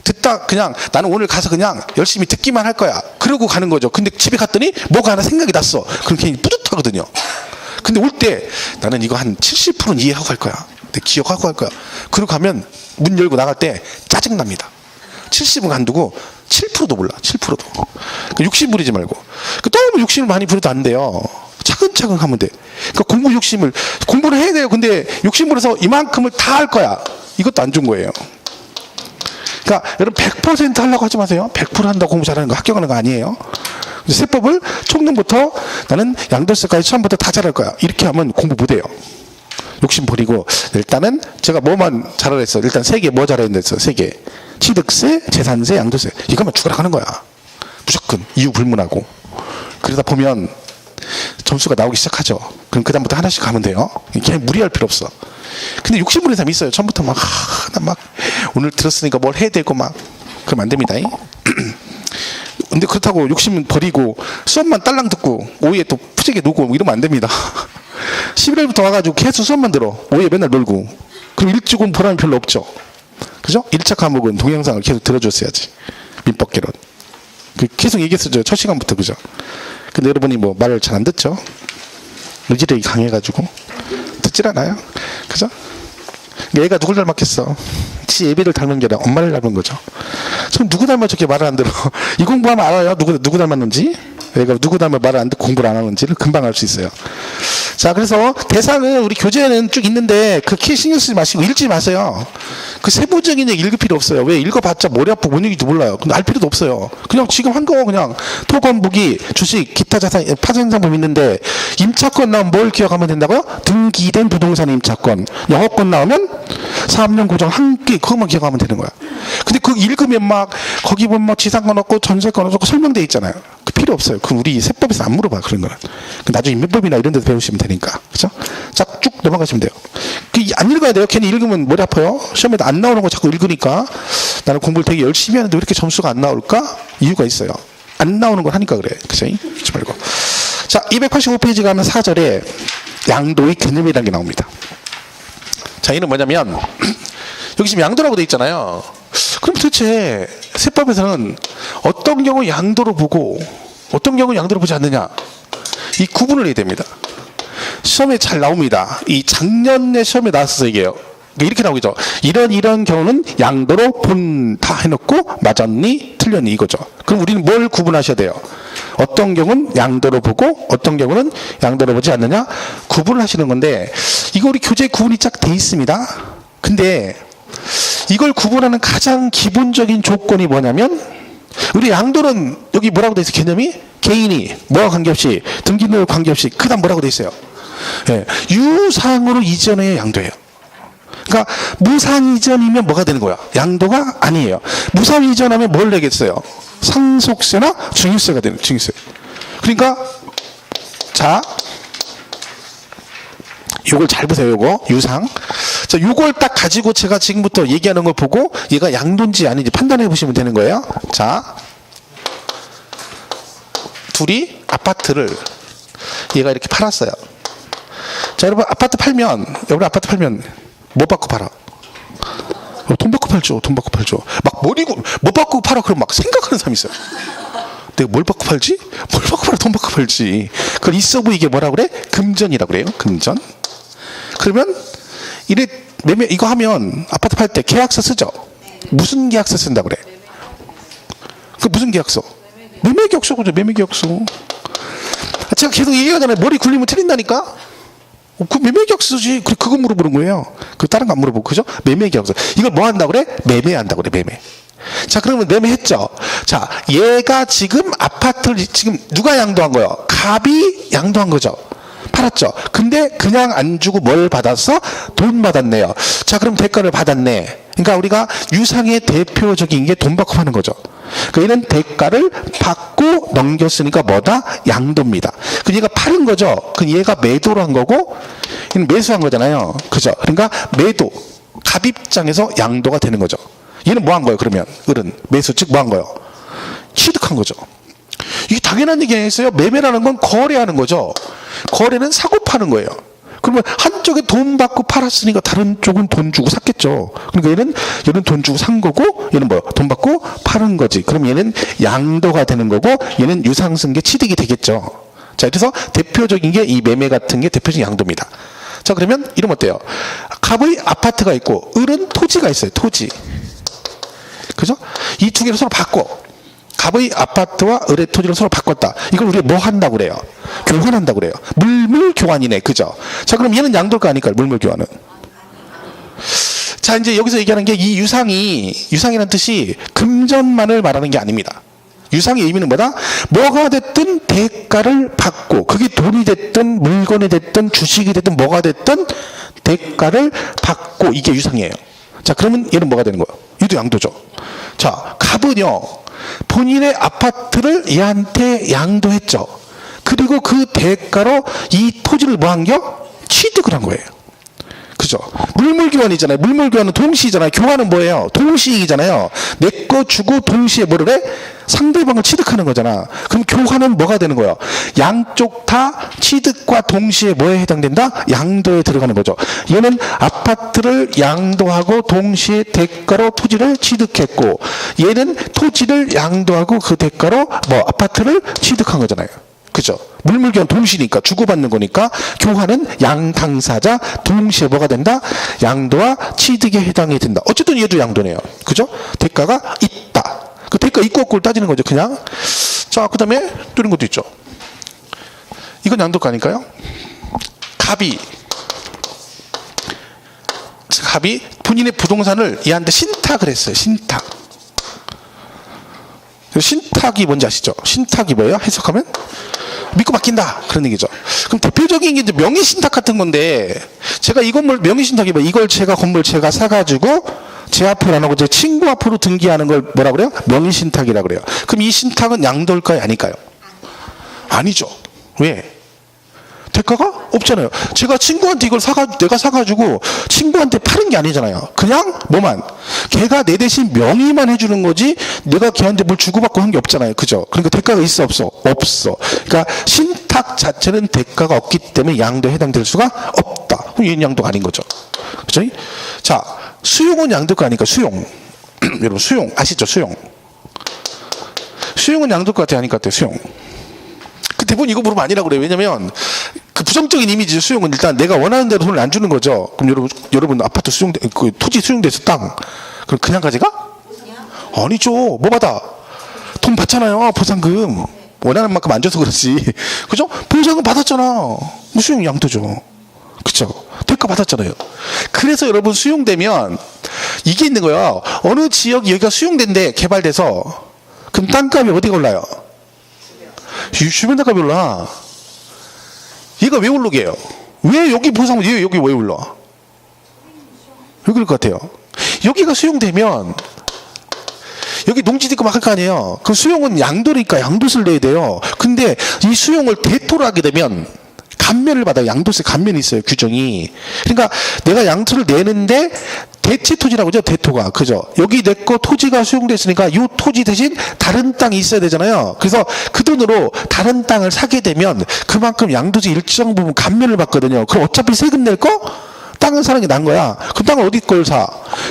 듣다 그냥 나는 오늘 가서 그냥 열심히 듣기만 할 거야. 그러고 가는 거죠. 근데 집에 갔더니 뭐가 하나 생각이 났어. 그럼 괜히 뿌듯하거든요. 근데 올 때 나는 이거 한 70%는 이해하고 갈 거야. 내 기억하고 할 거야. 그러고 가면 문 열고 나갈 때 짜증납니다. 70은 간두고 7%도 몰라. 7%도. 욕심 부리지 말고. 너무 욕심을 많이 부려도 안 돼요. 차근차근 하면 돼. 그러니까 공부를 해야 돼요. 근데 욕심 부려서 이만큼을 다 할 거야. 이것도 안 좋은 거예요. 그러니까 여러분 100% 하려고 하지 마세요. 100% 한다고 공부 잘하는 거 합격하는 거 아니에요. 세법을 총론부터 나는 양도세까지 처음부터 다 잘할 거야. 이렇게 하면 공부 못해요. 욕심 버리고 일단은 제가 뭐만 잘하라 했어. 일단 3개 뭐 잘해야 했어. 3개. 취득세, 재산세, 양도세. 이거만 죽어라 하는 거야. 무조건 이유 불문하고. 그러다 보면 점수가 나오기 시작하죠. 그럼 그 다음부터 하나씩 가면 돼요. 그냥 무리할 필요 없어. 근데 욕심 부리는 사람이 있어요. 처음부터 나 막 오늘 들었으니까 뭘 해야 되고 막 그러면 안 됩니다. 근데 그렇다고 욕심은 버리고 수업만 딸랑 듣고 오후에 또 푸지게 놀고 이러면 안 됩니다. 11월부터 와가지고 계속 수업만 들어. 오후에 맨날 놀고. 그럼 일주군 보람이 별로 없죠. 그죠? 1차 과목은 동영상을 계속 들어줬어야지. 민법개론. 계속 얘기했었죠. 첫 시간부터. 그죠? 근데 여러분이 뭐 말을 잘 안 듣죠? 의지력이 강해가지고. 듣질 않아요. 그죠? 얘가 누굴 닮았겠어? 지 예배를 닮은 게 아니라 엄마를 닮은 거죠. 전 누구 닮아 저렇게 말을 안 들어? 이 공부하면 알아요. 누구 닮았는지? 얘가 누구 닮아 말을 안 듣고 공부를 안 하는지를 금방 알 수 있어요. 자, 그래서 대상은 우리 교재에는 쭉 있는데 그렇게 신경 쓰지 마시고 읽지 마세요. 그 세부적인 얘기 읽을 필요 없어요. 왜 읽어봤자 머리 아프고 뭔 얘기인지 몰라요. 근데 알 필요도 없어요. 그냥 지금 한 거 그냥 토건, 부기, 주식, 기타 자산, 파생상품 있는데 임차권 나오면 뭘 기억하면 된다고요? 등기된 부동산 임차권. 영업권 나오면 사업용 고정 한 개 그것만 기억하면 되는 거야. 근데 그거 읽으면 막 거기 보면 뭐 지상권 없고 전세권 없고 설명돼 있잖아요. 그 필요 없어요. 그 우리 세법에서 안 물어봐 그런 거는. 나중에 민법이나 이런 데서 배우시면 되니까. 그죠? 자, 쭉 넘어가시면 돼요. 안 읽어야 돼요. 괜히 읽으면 머리 아파요. 시험에도 안 나오는 거 자꾸 읽으니까 나는 공부를 되게 열심히 하는데 왜 이렇게 점수가 안 나올까? 이유가 있어요. 안 나오는 걸 하니까 그래. 그죠? 그렇지 말고. 자, 285페이지 가면 4절에 양도의 개념이라는 게 나옵니다. 자, 이는 뭐냐면 여기 지금 양도라고 돼 있잖아요. 그럼 도대체 세법에서는 어떤 경우 양도로 보고 어떤 경우 양도로 보지 않느냐, 이 구분을 해야 됩니다. 시험에 잘 나옵니다. 이 작년에 시험에 나왔어서 얘기해요. 이렇게 나오죠. 이런 경우는 양도로 본다 해놓고 맞았니 틀렸니 이거죠. 그럼 우리는 뭘 구분하셔야 돼요? 어떤 경우는 양도로 보고 어떤 경우는 양도로 보지 않느냐 구분을 하시는 건데, 이거 우리 교재에 구분이 쫙 돼 있습니다. 근데 이걸 구분하는 가장 기본적인 조건이 뭐냐면, 우리 양도는 여기 뭐라고 돼 있어요? 개념이 개인이 뭐와 관계없이 등기물 관계없이 그 다음 뭐라고 돼 있어요? 예, 유상으로 이전해야 양도예요. 그러니까 무상 이전이면 뭐가 되는 거야? 양도가 아니에요. 무상 이전하면 뭘 내겠어요? 상속세나 증여세가 되는, 증여세. 그러니까 자, 요걸 잘 보세요. 요거 유상. 자, 요걸 딱 가지고 제가 지금부터 얘기하는 걸 보고 얘가 양도인지 아닌지 판단해 보시면 되는 거예요. 자, 둘이 아파트를 얘가 이렇게 팔았어요. 자, 여러분 아파트 팔면 뭐 받고 팔아? 돈 받고 팔죠. 돈 받고 팔죠. 막 머리고 뭐 받고 팔아? 그럼 막 생각하는 사람이 있어요. 내가 뭘 받고 팔지? 뭘 받고 팔아? 돈 받고 팔지. 그걸 있어 보이게 뭐라 그래? 금전이라고 그래요. 금전. 그러면 이래 매매 이거 하면 아파트 팔 때 계약서 쓰죠. 무슨 계약서 쓴다 그래? 그 무슨 계약서? 매매 계약서죠. 매매 계약서. 제가 계속 얘기하잖아요. 머리 굴리면 틀린다니까. 그 매매 계약서지. 그거 물어보는 거예요. 그 다른 거 안 물어보고. 그죠? 매매 계약서. 이걸 뭐 한다고 그래? 매매한다고 그래. 매매. 자, 그러면 매매했죠. 자, 얘가 지금 아파트를 지금 누가 양도한 거예요? 갑이 양도한 거죠. 팔았죠. 근데 그냥 안 주고 뭘 받았어? 돈 받았네요. 자, 그럼 대가를 받았네. 그러니까 우리가 유상의 대표적인 게 돈 받고 파는 거죠. 그러니까 얘는 대가를 받고 넘겼으니까 뭐다? 양도입니다. 그럼 얘가 파는 거죠. 그럼 얘가 매도를 한 거고 얘는 매수한 거잖아요. 그죠? 그러니까 매도, 갑 입장에서 양도가 되는 거죠. 얘는 뭐 한 거예요? 그러면 을은 매수 즉 뭐 한 거예요? 취득한 거죠. 이게 당연한 얘기 아니겠어요? 매매라는 건 거래하는 거죠. 거래는 사고 파는 거예요. 그러면 한쪽에 돈 받고 팔았으니까 다른 쪽은 돈 주고 샀겠죠. 그러니까 얘는 돈 주고 산 거고 얘는 뭐요? 돈 받고 파는 거지. 그럼 얘는 양도가 되는 거고 얘는 유상승계 취득이 되겠죠. 자, 그래서 대표적인 게 이 매매 같은 게 대표적인 양도입니다. 자, 그러면 이러면 어때요? 갑의 아파트가 있고 을은 토지가 있어요. 토지. 그죠? 이 두 개를 서로 바꿔. 갑의 아파트와 을의 토지를 서로 바꿨다. 이걸 우리가 뭐 한다고 그래요? 교환한다고 그래요. 물물교환이네. 그죠? 자, 그럼 얘는 양도가 아닐까요? 물물교환은. 자, 이제 여기서 얘기하는 게 이 유상이라는 뜻이 금전만을 말하는 게 아닙니다. 유상의 의미는 뭐다? 뭐가 됐든 대가를 받고, 그게 돈이 됐든 물건이 됐든 주식이 됐든 뭐가 됐든 대가를 받고, 이게 유상이에요. 자, 그러면 얘는 뭐가 되는 거예요? 얘도 양도죠. 자, 갑은요, 본인의 아파트를 얘한테 양도했죠. 그리고 그 대가로 이 토지를 뭐 한겨? 취득을 한 거예요. 그죠? 물물교환이잖아요. 물물교환은 동시이잖아요. 교환은 뭐예요? 동시이잖아요. 내 거 주고 동시에 뭐를 해? 상대방을 취득하는 거잖아. 그럼 교환은 뭐가 되는 거예요? 양쪽 다 취득과 동시에 뭐에 해당된다? 양도에 들어가는 거죠. 얘는 아파트를 양도하고 동시에 대가로 토지를 취득했고, 얘는 토지를 양도하고 그 대가로 뭐 아파트를 취득한 거잖아요. 그죠? 물물교환 동시니까 주고받는 거니까 교환은 양 당사자 동시에 뭐가 된다? 양도와 취득에 해당이 된다. 어쨌든 얘도 양도네요. 그죠? 대가가 있다. 그 대가 있고 없고를 따지는 거죠. 그냥. 자, 그 다음에 또 이런 것도 있죠. 이건 양도가 아닐까요? 갑이 본인의 부동산을 얘한테 신탁을 했어요. 신탁이 뭔지 아시죠? 신탁이 뭐예요? 해석하면? 믿고 맡긴다. 그런 얘기죠. 그럼 대표적인 게 이제 명의신탁 같은 건데, 제가 이 건물, 명의신탁이 뭐예요? 이걸 건물 제가 사가지고, 제 앞으로 안 하고 제 친구 앞으로 등기하는 걸 뭐라 그래요? 명의신탁이라고 그래요. 그럼 이 신탁은 양도일까요? 아닐까요? 아니죠. 왜? 대가가 없잖아요. 제가 친구한테 이걸 내가 사가지고 친구한테 파는 게 아니잖아요. 그냥 뭐만 걔가 내 대신 명의만 해주는 거지 내가 걔한테 뭘 주고받고 한 게 없잖아요. 그죠? 그러니까 대가가 있어 없어? 없어. 그러니까 신탁 자체는 대가가 없기 때문에 양도에 해당될 수가 없다. 그럼 얘는 양도가 아닌 거죠. 그죠? 자, 수용은 양도가 아니까 수용. 여러분 수용 아시죠? 수용은 양도가 같아요? 아닐 것 같아요? 수용. 대부분 이거 물으면 아니라고 그래요. 왜냐면 그 부정적인 이미지 수용은 일단 내가 원하는 대로 돈을 안 주는 거죠. 그럼 여러분 아파트 그 토지 수용돼서 땅 그럼 그냥 가져가? 아니죠. 뭐 받아? 돈 받잖아요. 보상금. 원하는 만큼 안 줘서 그렇지. 그죠? 보상금 받았잖아. 수용 양도죠. 그죠? 대가 받았잖아요. 그래서 여러분 수용되면 이게 있는 거예요. 어느 지역이 여기가 수용된대 개발돼서 그럼 땅값이 어디가 올라요? 주변 땅값이 올라. 얘가 왜 오르게요? 왜 여기 보상, 얘 여기 왜 올라? 왜 그럴 것 같아요? 여기가 수용되면 여기 농지 짓고 막 할 거 아니에요. 그 수용은 양도니까 양도세를 내야 돼요. 근데 이 수용을 대토를 하게 되면 감면을 받아요. 양도세 감면이 있어요. 규정이. 그러니까 내가 양도를 내는데 대체 토지라고 하죠. 대토가. 그죠? 여기 내 거 토지가 수용됐으니까 이 토지 대신 다른 땅이 있어야 되잖아요. 그래서 그 돈으로 다른 땅을 사게 되면 그만큼 양도세 일정 부분 감면을 받거든요. 그럼 어차피 세금 낼 거? 땅을 사는 게 나은 거야. 그 땅을 어디 걸 사?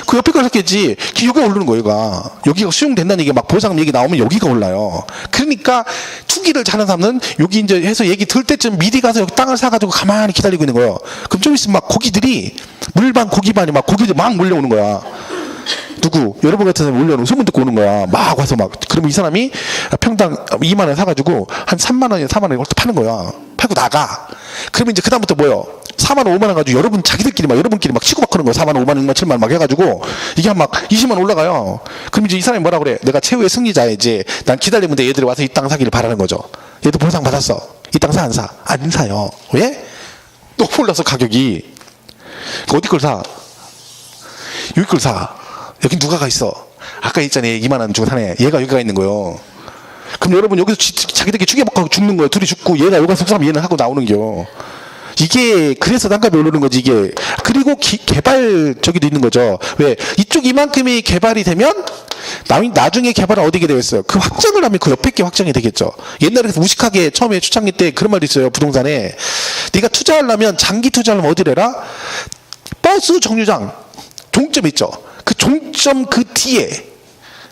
그 옆에 걸 샀겠지. 여기가 오르는 거예요, 얘가. 여기가 수용된다는 얘기 막 보상 얘기 나오면 여기가 올라요. 그러니까 투기를 잘하는 사람은 여기 이제 해서 얘기 들 때쯤 미리 가서 여기 땅을 사가지고 가만히 기다리고 있는 거예요. 그럼 좀 있으면 막 고기들이 물반 고기반이 막 고기들 막 몰려오는 거야. 누구? 여러분 같은 사람이 몰려오는 소문 듣고 오는 거야. 막 와서 막. 그러면 이 사람이 평당 2만 원 사가지고 한 3만 원에 4만 원에 파는 거야. 팔고 나가. 그러면 이제 그다음부터 뭐요? 4만 원, 5만 원 가지고 여러분끼리 막 치고 막 그런 거예요. 4만 원, 5만 원, 6만 원, 7만 원 막 해가지고 이게 한 막 20만 원 올라가요. 그럼 이제 이 사람이 뭐라 그래? 내가 최후의 승리자이지. 난 기다리면 돼. 얘들이 와서 이 땅 사기를 바라는 거죠. 얘도 보상 받았어. 이 땅 사 안 사? 안 사요. 왜? 너무 올라서 가격이. 어디 걸 사? 여기 걸 사. 여기 누가 가 있어? 아까 있잖아요. 2만 원 주고 사네. 얘가 여기 가 있는 거예요. 그럼 여러분 여기서 자기들끼리 죽여먹고 죽는 거예요. 둘이 죽고 얘가 여기서 속삭이면 얘는 하고 나오는 겨. 이게 그래서 단가가 오르는 거지 이게. 그리고 개발 저기도 있는 거죠. 왜? 이쪽 이만큼이 개발이 되면 나중에 개발은 어디게 되겠어요? 그 확장을 하면 그 옆에 게 확장이 되겠죠. 옛날에 무식하게 처음에 초창기 때 그런 말이 있어요. 부동산에 네가 투자하려면 장기 투자하려면 어디를 해라? 버스 정류장 종점 있죠. 그 종점 그 뒤에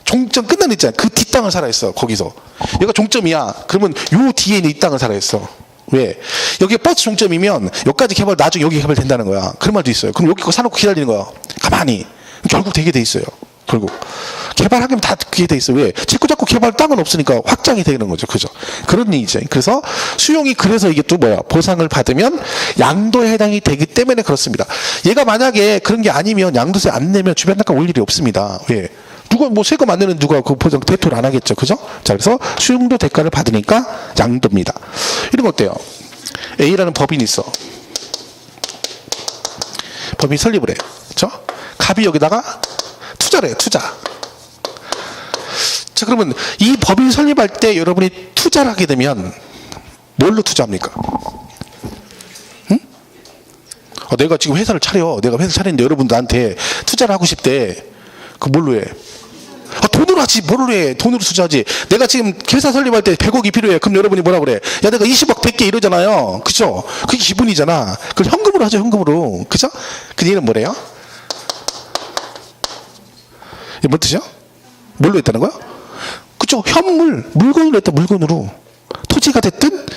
종점 끝나는 있잖아요. 그 뒷땅을 살아 있어. 거기서 얘가 종점이야. 그러면 요 뒤에 있는 이 땅을 살아 있어. 왜? 여기 버스 종점이면 여기까지 개발 나중에 여기 개발된다는 거야. 그런 말도 있어요. 그럼 여기 거 사놓고 기다리는 거야. 가만히. 결국 되게 돼 있어요. 결국 개발하면 다 그게 돼 있어요. 왜? 자꾸 개발 땅은 없으니까 확장이 되는 거죠. 그죠? 그런 얘기죠. 그래서 수용이 그래서 이게 또 뭐야? 보상을 받으면 양도에 해당이 되기 때문에 그렇습니다. 얘가 만약에 그런 게 아니면 양도세 안 내면 주변 단가 올 일이 없습니다. 왜? 누가 뭐 세금 안 내는 누가 그 보상 대토를 안 하겠죠. 그죠? 자, 그래서 수용도 대가를 받으니까 양도입니다. 이런 거 어때요? A라는 법인이 있어. 법인 설립을 해. 그죠? 갑이 여기다가 투자를 해요. 투자. 자, 그러면 이 법인 설립할 때 여러분이 투자를 하게 되면 뭘로 투자합니까? 응? 내가 지금 회사를 차려. 내가 회사 차리는데 여러분 나한테 투자를 하고 싶대. 그 뭘로 해? 돈으로 하지. 뭘로 해? 돈으로 투자하지. 내가 지금 회사 설립할 때 100억이 필요해. 그럼 여러분이 뭐라 그래? 야, 내가 20억 100개 이러잖아요. 그죠? 그게 기분이잖아. 그걸 현금으로 하죠. 현금으로. 그죠? 그 얘는 뭐래요? 이게 뭔 뜻이야? 뭘로 했다는 거야? 그죠? 현물, 물건으로 했다. 물건으로. 토지가 됐든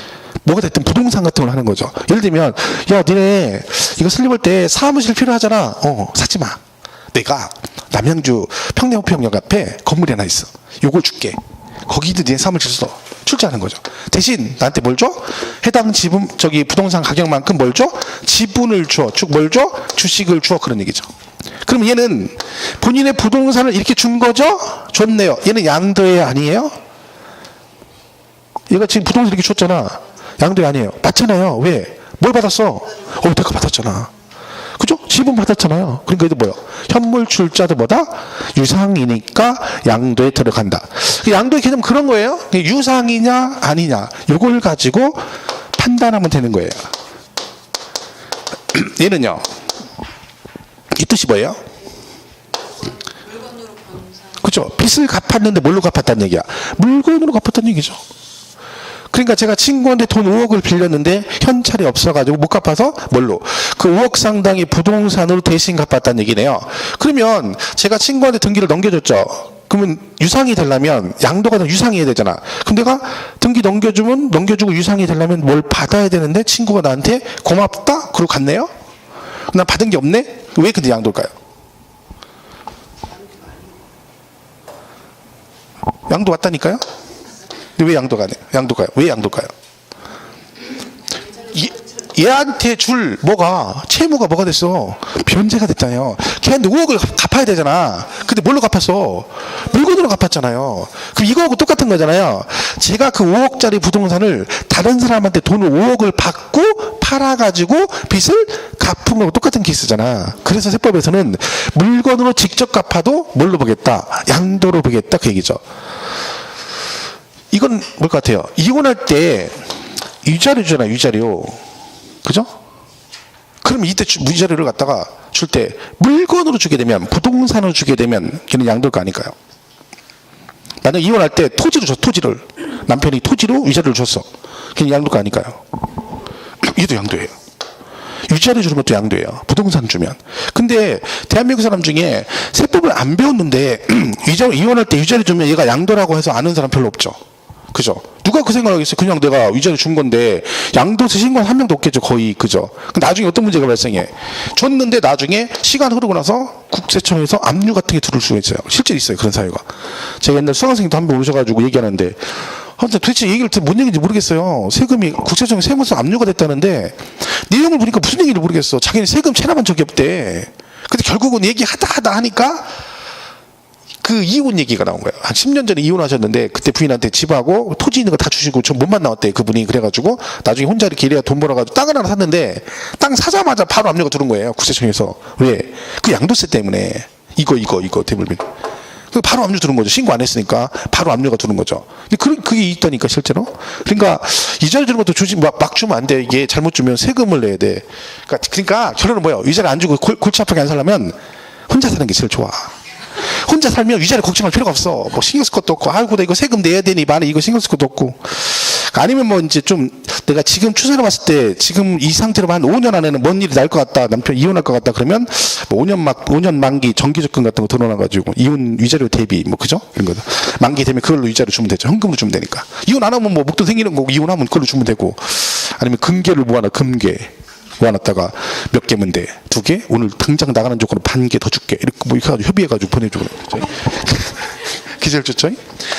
뭐가 됐든 부동산 같은 걸 하는 거죠. 예를 들면 야, 니네 이거 설립할 때 사무실 필요하잖아. 사지 마. 내가 남양주 평내호평역 앞에 건물이 하나 있어. 요걸 줄게. 거기도 네 사무실 써. 출자하는 거죠. 대신 나한테 뭘 줘? 해당 지분 부동산 가격만큼 뭘 줘? 지분을 줘. 뭘 줘? 주식을 줘. 그런 얘기죠. 그럼 얘는 본인의 부동산을 이렇게 준 거죠? 줬네요. 얘는 양도해 아니에요? 얘가 지금 부동산 이렇게 줬잖아. 양도해 아니에요? 맞잖아요. 왜? 뭘 받았어? 대가 받았잖아. 그죠? 지분 받았잖아요. 그러니까 이게 뭐예요? 현물 출자도 뭐다? 유상이니까 양도에 들어간다. 양도의 개념 그런 거예요. 유상이냐 아니냐 이걸 가지고 판단하면 되는 거예요. 얘는요. 이 뜻이 뭐예요? 그죠? 빚을 갚았는데 뭘로 갚았다는 얘기야? 물건으로 갚았다는 얘기죠. 그러니까 제가 친구한테 돈 5억을 빌렸는데 현찰이 없어가지고 못 갚아서 뭘로? 그 5억 상당의 부동산으로 대신 갚았다는 얘기네요. 그러면 제가 친구한테 등기를 넘겨줬죠. 그러면 유상이 되려면 양도가 유상이 해야 되잖아. 그럼 내가 등기 넘겨주고 유상이 되려면 뭘 받아야 되는데 친구가 나한테 고맙다? 그러고 갔네요? 나 받은 게 없네? 왜 근데 양도일까요? 양도 왔다니까요? 근데 왜 양도가 안 해요? 양도가요? 왜 양도가요? 얘한테 줄 채무가 뭐가 됐어? 변제가 됐잖아요. 걔한테 5억을 갚아야 되잖아. 근데 뭘로 갚았어? 물건으로 갚았잖아요. 그럼 이거하고 똑같은 거잖아요. 제가 그 5억짜리 부동산을 다른 사람한테 돈을 5억을 받고 팔아가지고 빚을 갚은 거하고 똑같은 케이스잖아. 그래서 세법에서는 물건으로 직접 갚아도 뭘로 보겠다? 양도로 보겠다. 그 얘기죠. 이건 뭘 것 같아요? 이혼할 때 위자료 주잖아. 위자료. 그죠? 그럼 이때 위자료를 갖다가 줄 때 물건으로 주게 되면 부동산으로 주게 되면 걔는 양도일 거 아닐까요? 만약 이혼할 때 토지를 줘. 토지를 남편이 토지로 위자료를 줬어. 걔는 양도일 거 아닐까요? 얘도 양도예요. 위자료 주는 것도 양도예요. 부동산 주면. 근데 대한민국 사람 중에 세법을 안 배웠는데 이혼할 때 위자료 주면 얘가 양도라고 해서 아는 사람 별로 없죠. 그죠? 누가 그 생각을 하겠어요? 그냥 내가 위자료 준 건데 양도세 신고한 한 명도 없겠죠. 거의. 그죠? 나중에 어떤 문제가 발생해? 줬는데 나중에 시간 흐르고 나서 국세청에서 압류 같은 게 들어올 수가 있어요. 실제로 있어요. 그런 사유가. 제가 옛날 수강생도 한 번 오셔가지고 얘기하는데 근데 도대체 얘기를 뭔 얘기인지 모르겠어요. 세금이 국세청에 세무서 압류가 됐다는데 내용을 보니까 무슨 얘기인지 모르겠어. 자기는 세금 체납한 적이 없대. 근데 결국은 얘기하다 하니까 그 이혼 얘기가 나온 거예요. 한 10년 전에 이혼하셨는데 그때 부인한테 집하고 토지 있는 거 다 주시고 전 몸만 나왔대 그분이. 그래가지고 나중에 혼자 이렇게 일해야 돈 벌어가지고 땅을 하나 샀는데 땅 사자마자 바로 압류가 들어온 거예요. 국세청에서. 왜? 그 양도세 때문에. 이거 대물림. 바로 압류 들은 거죠. 신고 안 했으니까 바로 압류가 들은 거죠. 근데 그게 있다니까 실제로. 그러니까 이자를 주는 것도 주지 막 주면 안 돼. 이게 잘못 주면 세금을 내야 돼. 그러니까 결론은 뭐예요? 이자를 안 주고 골치 아프게 안 살려면 혼자 사는 게 제일 좋아. 혼자 살면 위자료 걱정할 필요가 없어. 뭐 신경 쓸 것도 없고, 아이고 나 이거 세금 내야 되니 말에 이거 신경 쓸 것도 없고. 아니면 뭐 이제 좀 내가 지금 추세로 봤을 때 지금 이 상태로 한 5년 안에는 뭔 일이 날 것 같다, 남편 이혼할 것 같다 그러면 뭐 5년 만기 정기적금 같은 거 들어놔가지고 이혼 위자료 대비 뭐 그죠? 이런 거죠. 만기 되면 그걸로 위자료 주면 되죠. 현금으로 주면 되니까. 이혼 안 하면 뭐 목돈 생기는 거고 이혼하면 그걸로 주면 되고. 아니면 금괴를 모아놔. 금괴 모아놨다가 몇 개면 돼. 2개? 오늘 당장 나가는 조건으로 반 개 더 줄게. 이렇게 뭐 이렇게 해가지고 협의해가지고 보내줘. 기절 좋죠?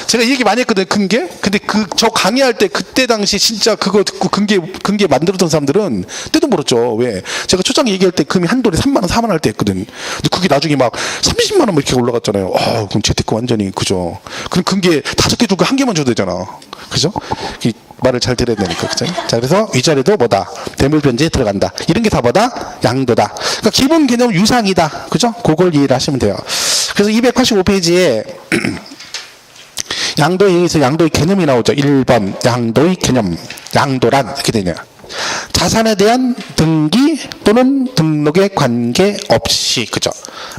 제가 이 얘기 많이 했거든요. 금괴. 근데 저 강의할 때 그때 당시 진짜 그거 듣고 금괴 만들었던 사람들은 떼돈 벌었죠. 왜? 제가 초장 얘기할 때 금이 한 돌에 3만 원, 4만 원 할 때 했거든. 근데 그게 나중에 막 30만 원 이렇게 올라갔잖아요. 그럼 재테크 완전히 그죠. 그럼 금괴 5개 주고 1개만 줘도 되잖아. 그죠? 말을 잘 들어야 되니까. 그죠? 자, 그래서 위자료도 뭐다? 대물변제에 들어간다. 이런 게 다 뭐다? 양도다. 그러니까 기본 개념 유상이다. 그죠? 그걸 이해를 하시면 돼요. 그래서 285페이지에 양도에 의해서 양도의 개념이 나오죠. 1번 양도의 개념. 양도란 이렇게 되냐. 자산에 대한 등기 또는 등록에 관계없이 그죠.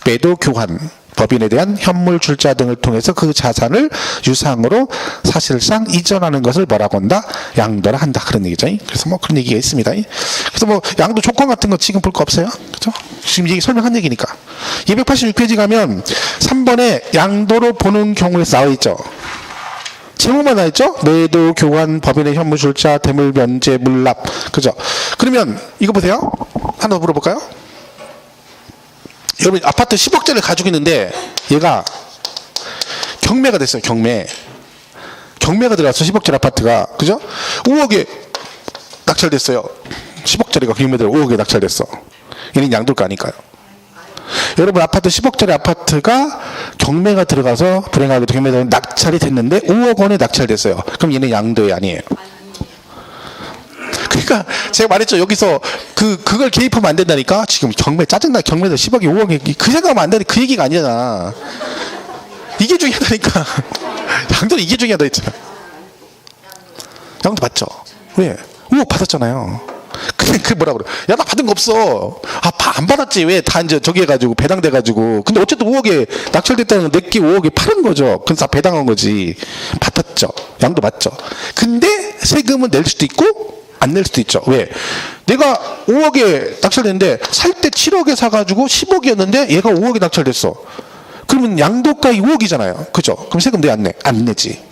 매도 교환. 법인에 대한 현물 출자 등을 통해서 그 자산을 유상으로 사실상 이전하는 것을 뭐라고 한다? 양도를 한다. 그런 얘기죠. 그래서 뭐 그런 얘기가 있습니다. 그래서 뭐 양도 조건 같은 거 지금 볼 거 없어요. 그죠? 지금 얘기 설명한 얘기니까. 286페이지 가면 3번에 양도로 보는 경우에 나와 있죠. 제목만 나와 있죠? 매도, 교환, 법인의 현물 출자, 대물 변제, 물납. 그죠? 그러면 이거 보세요. 하나 더 물어볼까요? 여러분 아파트 10억짜리를 가지고 있는데 얘가 경매가 됐어요. 경매가 들어왔어. 10억짜리 아파트가. 그죠? 5억에 낙찰됐어요. 10억짜리가 경매대로 5억에 낙찰됐어. 얘는 양도가 아닐까요? 여러분 아파트 10억짜리 아파트가 경매가 들어가서 불행하게도 경매대로 낙찰이 됐는데 5억 원에 낙찰됐어요. 그럼 얘는 양도에 아니에요. 그러니까 제가 말했죠. 여기서 그걸 개입하면 안 된다니까. 지금 경매 짜증나. 경매도 10억에 5억에 그 생각하면 안 되는 그 얘기가 아니잖아. 이게 중요하다니까. 양도는 이게 중요하다 했잖아. 양도 맞죠? 왜? 5억 받았잖아요. 그 뭐라 그래? 야 나 받은 거 없어. 안 받았지. 왜? 다 이제 저기 해가지고 배당돼가지고. 근데 어쨌든 5억에 낙찰됐다는 건 내게 5억에 팔은 거죠. 그래서 다 배당한 거지. 받았죠. 양도 맞죠. 근데 세금은 낼 수도 있고 안 낼 수도 있죠. 왜? 내가 5억에 낙찰됐는데 살 때 7억에 사가지고 10억이었는데 얘가 5억에 낙찰됐어. 그러면 양도가이 5억이잖아요. 그죠? 그럼 세금 내 안 내? 안 내지.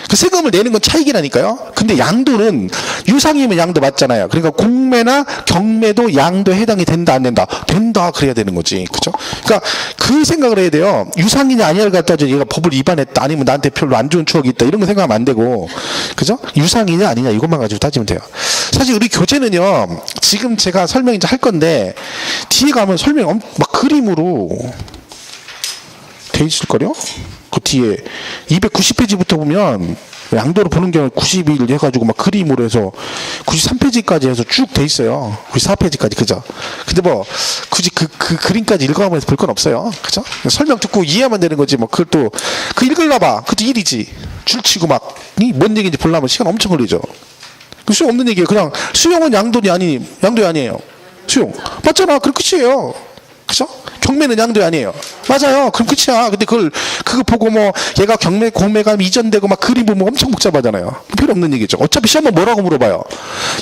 그 세금을 내는 건 차익이라니까요. 근데 양도는 유상이면 양도 맞잖아요. 그러니까 공매나 경매도 양도에 해당이 된다 안 된다? 된다 그래야 되는 거지. 그죠? 그러니까 그 생각을 해야 돼요. 유상이냐 아니냐를 갖다 얘가 법을 위반했다 아니면 나한테 별로 안 좋은 추억이 있다 이런 거 생각하면 안 되고. 그죠? 유상이냐 아니냐 이것만 가지고 따지면 돼요. 사실 우리 교재는요. 지금 제가 설명 이제 할 건데 뒤에 가면 설명 막 그림으로 돼 있을걸요? 그 뒤에 290페이지부터 보면 양도로 보는 경우 92일 해가지고 막 그림으로 해서 93페이지까지 해서 쭉 돼 있어요. 94페이지까지 그죠? 근데 뭐 굳이 그 그림까지 읽어가면서 볼 건 없어요. 그죠? 설명 듣고 이해하면 되는 거지. 뭐 그걸 또 그 읽으려봐. 그것도 일이지. 줄치고 막 뭔 얘기인지 보려면 시간 엄청 걸리죠. 그 수용 없는 얘기예요. 그냥 수용은 양도냐 아니 양도이 아니에요. 수용 맞잖아. 그럼 끝이에요. 그죠? 경매는 양도 아니에요. 맞아요. 그럼 끝이야. 근데 그거 보고 뭐 얘가 공매가 이전되고 막 그림 보면 엄청 복잡하잖아요. 필요 없는 얘기죠. 어차피 시험은 뭐라고 물어봐요.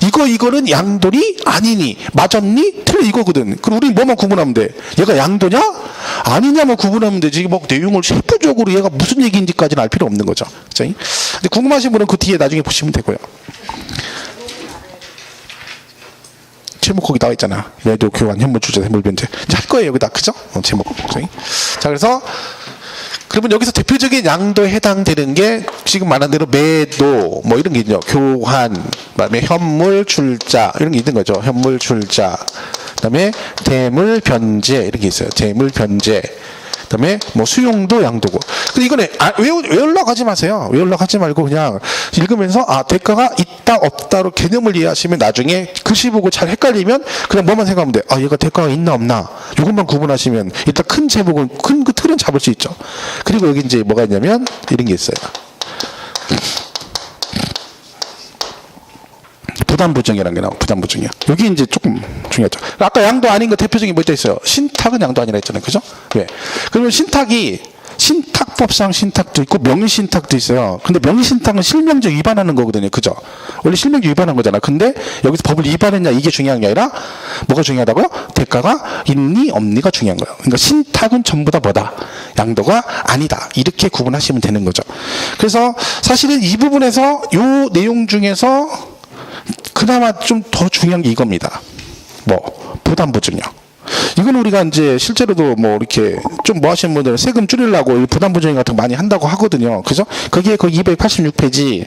이거는 양도니 아니니 맞았니 틀려 이거거든. 그럼 우리 뭐만 구분하면 돼? 얘가 양도냐 아니냐만 구분하면 되지. 뭐 내용을 세부적으로 얘가 무슨 얘기인지까지는 알 필요 없는 거죠. 그죠? 근데 궁금하신 분은 그 뒤에 나중에 보시면 되고요. 제목 거기 나와 있잖아. 매도, 교환, 현물 출자, 대물 변제. 이제 할 거예요, 여기다. 그죠? 제목. 자, 그래서 그러면 여기서 대표적인 양도에 해당되는 게 지금 말한 대로 매도 뭐 이런 게 있죠. 교환, 그다음에 현물 출자 이런 게 있는 거죠. 현물 출자, 그다음에 대물 변제 이런 게 있어요. 대물 변제. 그다음에 뭐 수용도 양도고. 근데 이거는 외우려고 하지 마세요. 외우려고 하지 말고 그냥 읽으면서 대가가 있다 없다로 개념을 이해하시면 나중에 글씨 보고 잘 헷갈리면 그냥 뭐만 생각하면 돼. 얘가 대가가 있나 없나. 이것만 구분하시면 일단 큰 제목은 큰 그 틀은 잡을 수 있죠. 그리고 여기 이제 뭐가 있냐면 이런 게 있어요. 부담부정이라는 게 나와요. 부담부정이요. 여기 이제 조금 중요하죠. 아까 양도 아닌 거 대표적인 뭐 있어요. 신탁은 양도 아니라 했잖아요. 그죠? 왜? 그러면 신탁법상 신탁도 있고 명의신탁도 있어요. 근데 명의신탁은 실명적 위반하는 거거든요. 그죠? 원래 실명적 위반한 거잖아. 근데 여기서 법을 위반했냐 이게 중요한 게 아니라 뭐가 중요하다고요? 대가가 있니 없니가 중요한 거예요. 그러니까 신탁은 전부 다 뭐다? 양도가 아니다. 이렇게 구분하시면 되는 거죠. 그래서 사실은 이 부분에서 요 내용 중에서 그나마 좀 더 중요한 게 이겁니다. 뭐 부담보증요. 이건 우리가 이제 실제로도 뭐 이렇게 좀 뭐 하시는 분들은 세금 줄이려고 부담보증 같은 거 많이 한다고 하거든요. 그죠? 그게 그 286페이지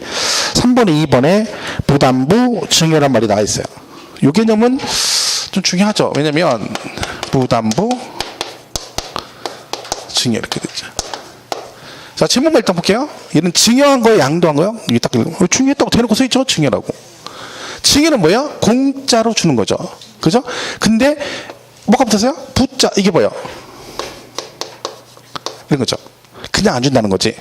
3번에 2번에 부담부 증여란 말이 나와 있어요. 이 개념은 좀 중요하죠. 왜냐면 부담부 증여 이렇게 되죠. 자, 제목만 일단 볼게요. 얘는 증여한 거예요, 양도한 거예요? 이게 딱 중요했다고 대놓고 써 있죠? 증여라고. 증여는 뭐예요? 공짜로 주는 거죠. 그죠? 근데 뭐가 붙었어요? 부자 이게 뭐예요? 이런 거죠. 그냥 안 준다는 거지.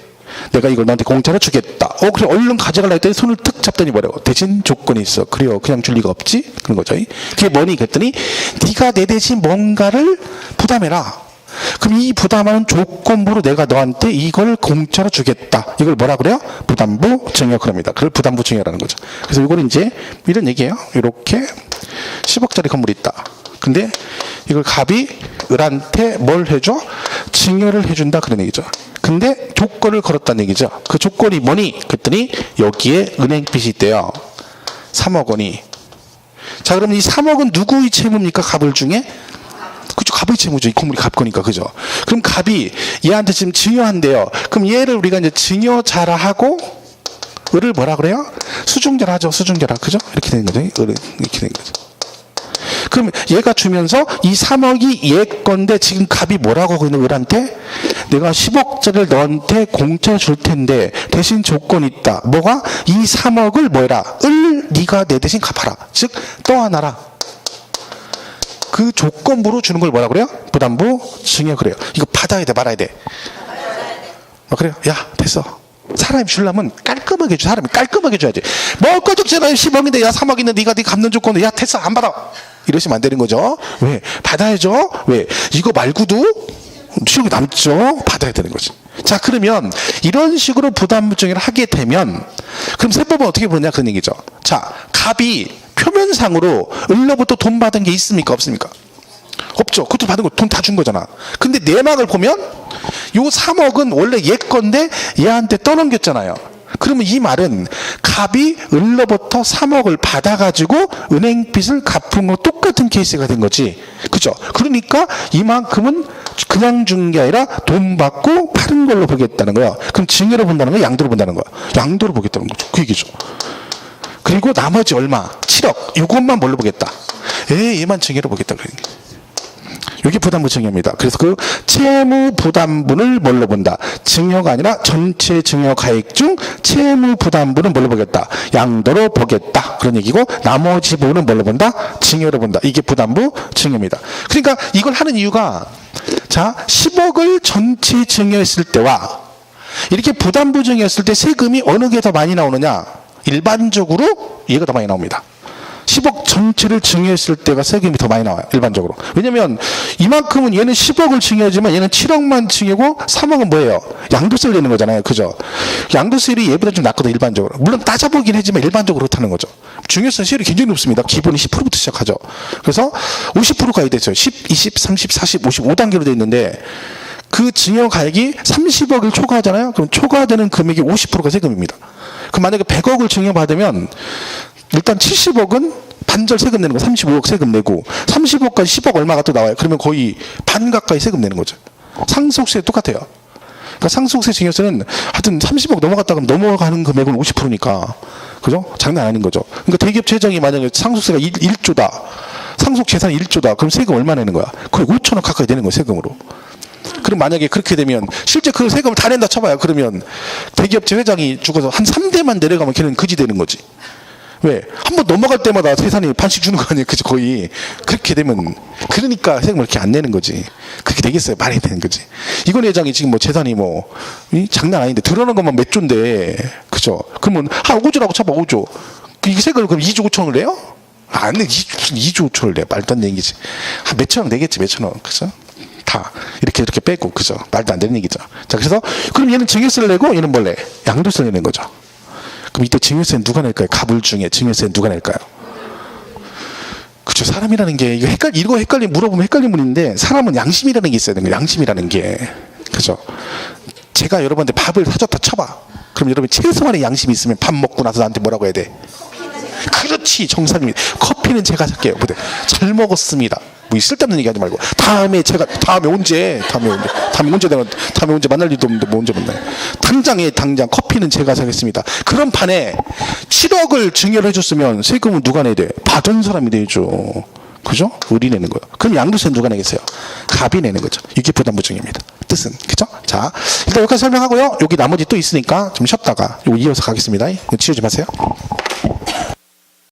내가 이걸 너한테 공짜로 주겠다. 그래 얼른 가져가려 했더니 손을 툭 잡더니 뭐라고? 대신 조건이 있어. 그래요. 그냥 줄 리가 없지? 그런 거죠. 그게 뭐니? 그랬더니 네가 내 대신 뭔가를 부담해라. 그럼 이 부담하는 조건부로 내가 너한테 이걸 공짜로 주겠다. 이걸 뭐라 그래요? 부담부 증여 그럽니다. 그걸 부담부 증여라는 거죠. 그래서 이걸 이제 이런 얘기예요. 이렇게 10억짜리 건물이 있다. 근데 이걸 갑이 을한테 뭘 해줘? 증여를 해준다 그런 얘기죠. 근데 조건을 걸었다는 얘기죠. 그 조건이 뭐니? 그랬더니 여기에 은행빚이 있대요. 3억 원이. 자, 그럼 이 3억은 누구의 채무입니까? 갑을 중에? 그죠? 갑의 채무죠. 이 건물이 갑 거니까. 그죠? 그럼 갑이 얘한테 지금 증여한대요. 그럼 얘를 우리가 이제 증여자라 하고 을을 뭐라 그래요? 수중자라 하죠. 수중자라. 그죠? 이렇게 되는 거죠. 을은 이렇게 되는 거죠. 그럼 얘가 주면서 이 3억이 얘 건데 지금 갑이 뭐라고 하고 있는 을한테? 내가 10억짜리를 너한테 공짜로 줄 텐데 대신 조건이 있다. 뭐가? 이 3억을 뭐해라? 을 네가 내 대신 갚아라. 즉 떠안아라. 그 조건부로 주는 걸 뭐라 그래요? 부담부 증여 그래요. 이거 받아야 돼 말아야 돼? 그래요? 야 됐어. 사람이 주려면 깔끔하게 줘. 사람이 깔끔하게 줘야지. 뭐 꺼죽잖아요. 10억인데 야 3억 있는데 네가 네 갚는 조건을 야 됐어 안 받아. 이러시면 안 되는 거죠. 왜? 받아야죠. 왜? 이거 말고도 실력이 남죠. 받아야 되는 거지. 자, 그러면 이런 식으로 부담부증을 하게 되면 그럼 세법은 어떻게 보느냐 그런 얘기죠. 자, 갑이 표면상으로 을로부터 돈 받은 게 있습니까? 없습니까? 없죠. 그것도 받은 거 돈 다 준 거잖아. 근데 내막을 보면 요 3억은 원래 얘 건데 얘한테 떠넘겼잖아요. 그러면 이 말은 갑이 을로부터 3억을 받아가지고 은행빚을 갚은 거 똑같은 케이스가 된 거지. 그죠? 그러니까 이만큼은 그냥 준 게 아니라 돈 받고 파는 걸로 보겠다는 거야. 그럼 증여로 본다는 거야? 양도로 본다는 거야? 양도로 보겠다는 거죠. 그 얘기죠. 그리고 나머지 얼마? 7억. 이것만 뭘로 보겠다? 얘만 증여로 보겠다. 그런 게. 이게 부담부 증여입니다. 그래서 그 채무 부담분을 뭘로 본다? 증여가 아니라 전체 증여 가액 중 채무 부담분은 뭘로 보겠다? 양도로 보겠다. 그런 얘기고 나머지 부분은 뭘로 본다? 증여로 본다. 이게 부담부 증여입니다. 그러니까 이걸 하는 이유가 자 10억을 전체 증여했을 때와 이렇게 부담부 증여했을 때 세금이 어느 게 더 많이 나오느냐? 일반적으로 얘가 더 많이 나옵니다. 10억 전체를 증여했을 때가 세금이 더 많이 나와요. 일반적으로. 왜냐면 이만큼은 얘는 10억을 증여하지만 얘는 7억만 증여고 3억은 뭐예요? 양도세를 내는 거잖아요. 그죠? 양도세율이 얘보다 좀 낮거든 일반적으로. 물론 따져보긴 하지만 일반적으로 그렇다는 거죠. 증여세 세율이 굉장히 높습니다. 기본이 10%부터 시작하죠. 그래서 50%가 됐어요. 10, 20, 30, 40, 55단계로 돼 있는데 그 증여 가액이 30억을 초과하잖아요. 그럼 초과되는 금액이 50%가 세금입니다. 그럼 만약에 100억을 증여받으면 일단 70억은 반절 세금 내는 거 35억 세금 내고 30억까지 10억 얼마가 또 나와요. 그러면 거의 반 가까이 세금 내는 거죠. 상속세 똑같아요. 그러니까 상속세 증여세는 하여튼 30억 넘어갔다 그러면 넘어가는 금액은 50%니까. 그죠? 장난 아닌 거죠. 그러니까 대기업 재정이 만약에 상속세가 1조다. 상속 재산이 1조다. 그럼 세금 얼마 내는 거야? 거의 5천억 가까이 되는 거야, 세금으로. 그럼 만약에 그렇게 되면 실제 그 세금을 다 낸다 쳐봐요. 그러면 대기업체 회장이 죽어서 한 3대만 내려가면 걔는 그지 되는 거지. 왜? 한 번 넘어갈 때마다 세산이 반씩 주는 거 아니에요? 그지 거의. 그렇게 되면 그러니까 세금을 이렇게 안 내는 거지. 그렇게 되겠어요? 말이 되는 거지. 이건 회장이 지금 뭐 재산이 뭐 장난 아닌데 드러난 것만 몇 조인데 그죠? 그러면 한 5조라고 쳐봐 5조. 이 세금을 그럼 2조 5천을 내요? 안 내. 2조 5천을 내. 말도 안 되는 얘기지. 한 몇천억 내겠지 몇천억. 그죠? 다 이렇게 빼고 그죠? 말도 안 되는 얘기죠. 자 그래서 그럼 얘는 증여세를 내고 얘는 뭘 내? 양도세를 내는 거죠. 그럼 이때 증여세는 누가 낼까요? 가불 중에 증여세는 누가 낼까요? 그렇죠. 사람이라는 게 이거 헷갈리 물어보면 헷갈리는 분인데 사람은 양심이라는 게 있어야 되는 거예요. 양심이라는 게 그죠? 제가 여러분한테 밥을 사줬다 쳐봐. 그럼 여러분 최소한의 양심이 있으면 밥 먹고 나서 나한테 뭐라고 해야 돼? 그렇지 정상님. 커피는 제가 살게요. 잘 먹었습니다. 뭐 쓸데없는 얘기하지 말고 다음에 언제 만날 일도 없는데 뭐 언제 만나요? 당장 커피는 제가 사겠습니다. 그런 판에 7억을 증여를 해줬으면 세금은 누가 내야 돼? 받은 사람이 내죠. 그죠? 우리 내는 거예요. 그럼 양도세는 누가 내겠어요? 갑이 내는 거죠. 유기부담부증입니다. 뜻은 그죠? 자 일단 여기까지 설명하고요. 여기 나머지 또 있으니까 좀 쉬었다가 이거 이어서 가겠습니다. 이거 치우지 마세요.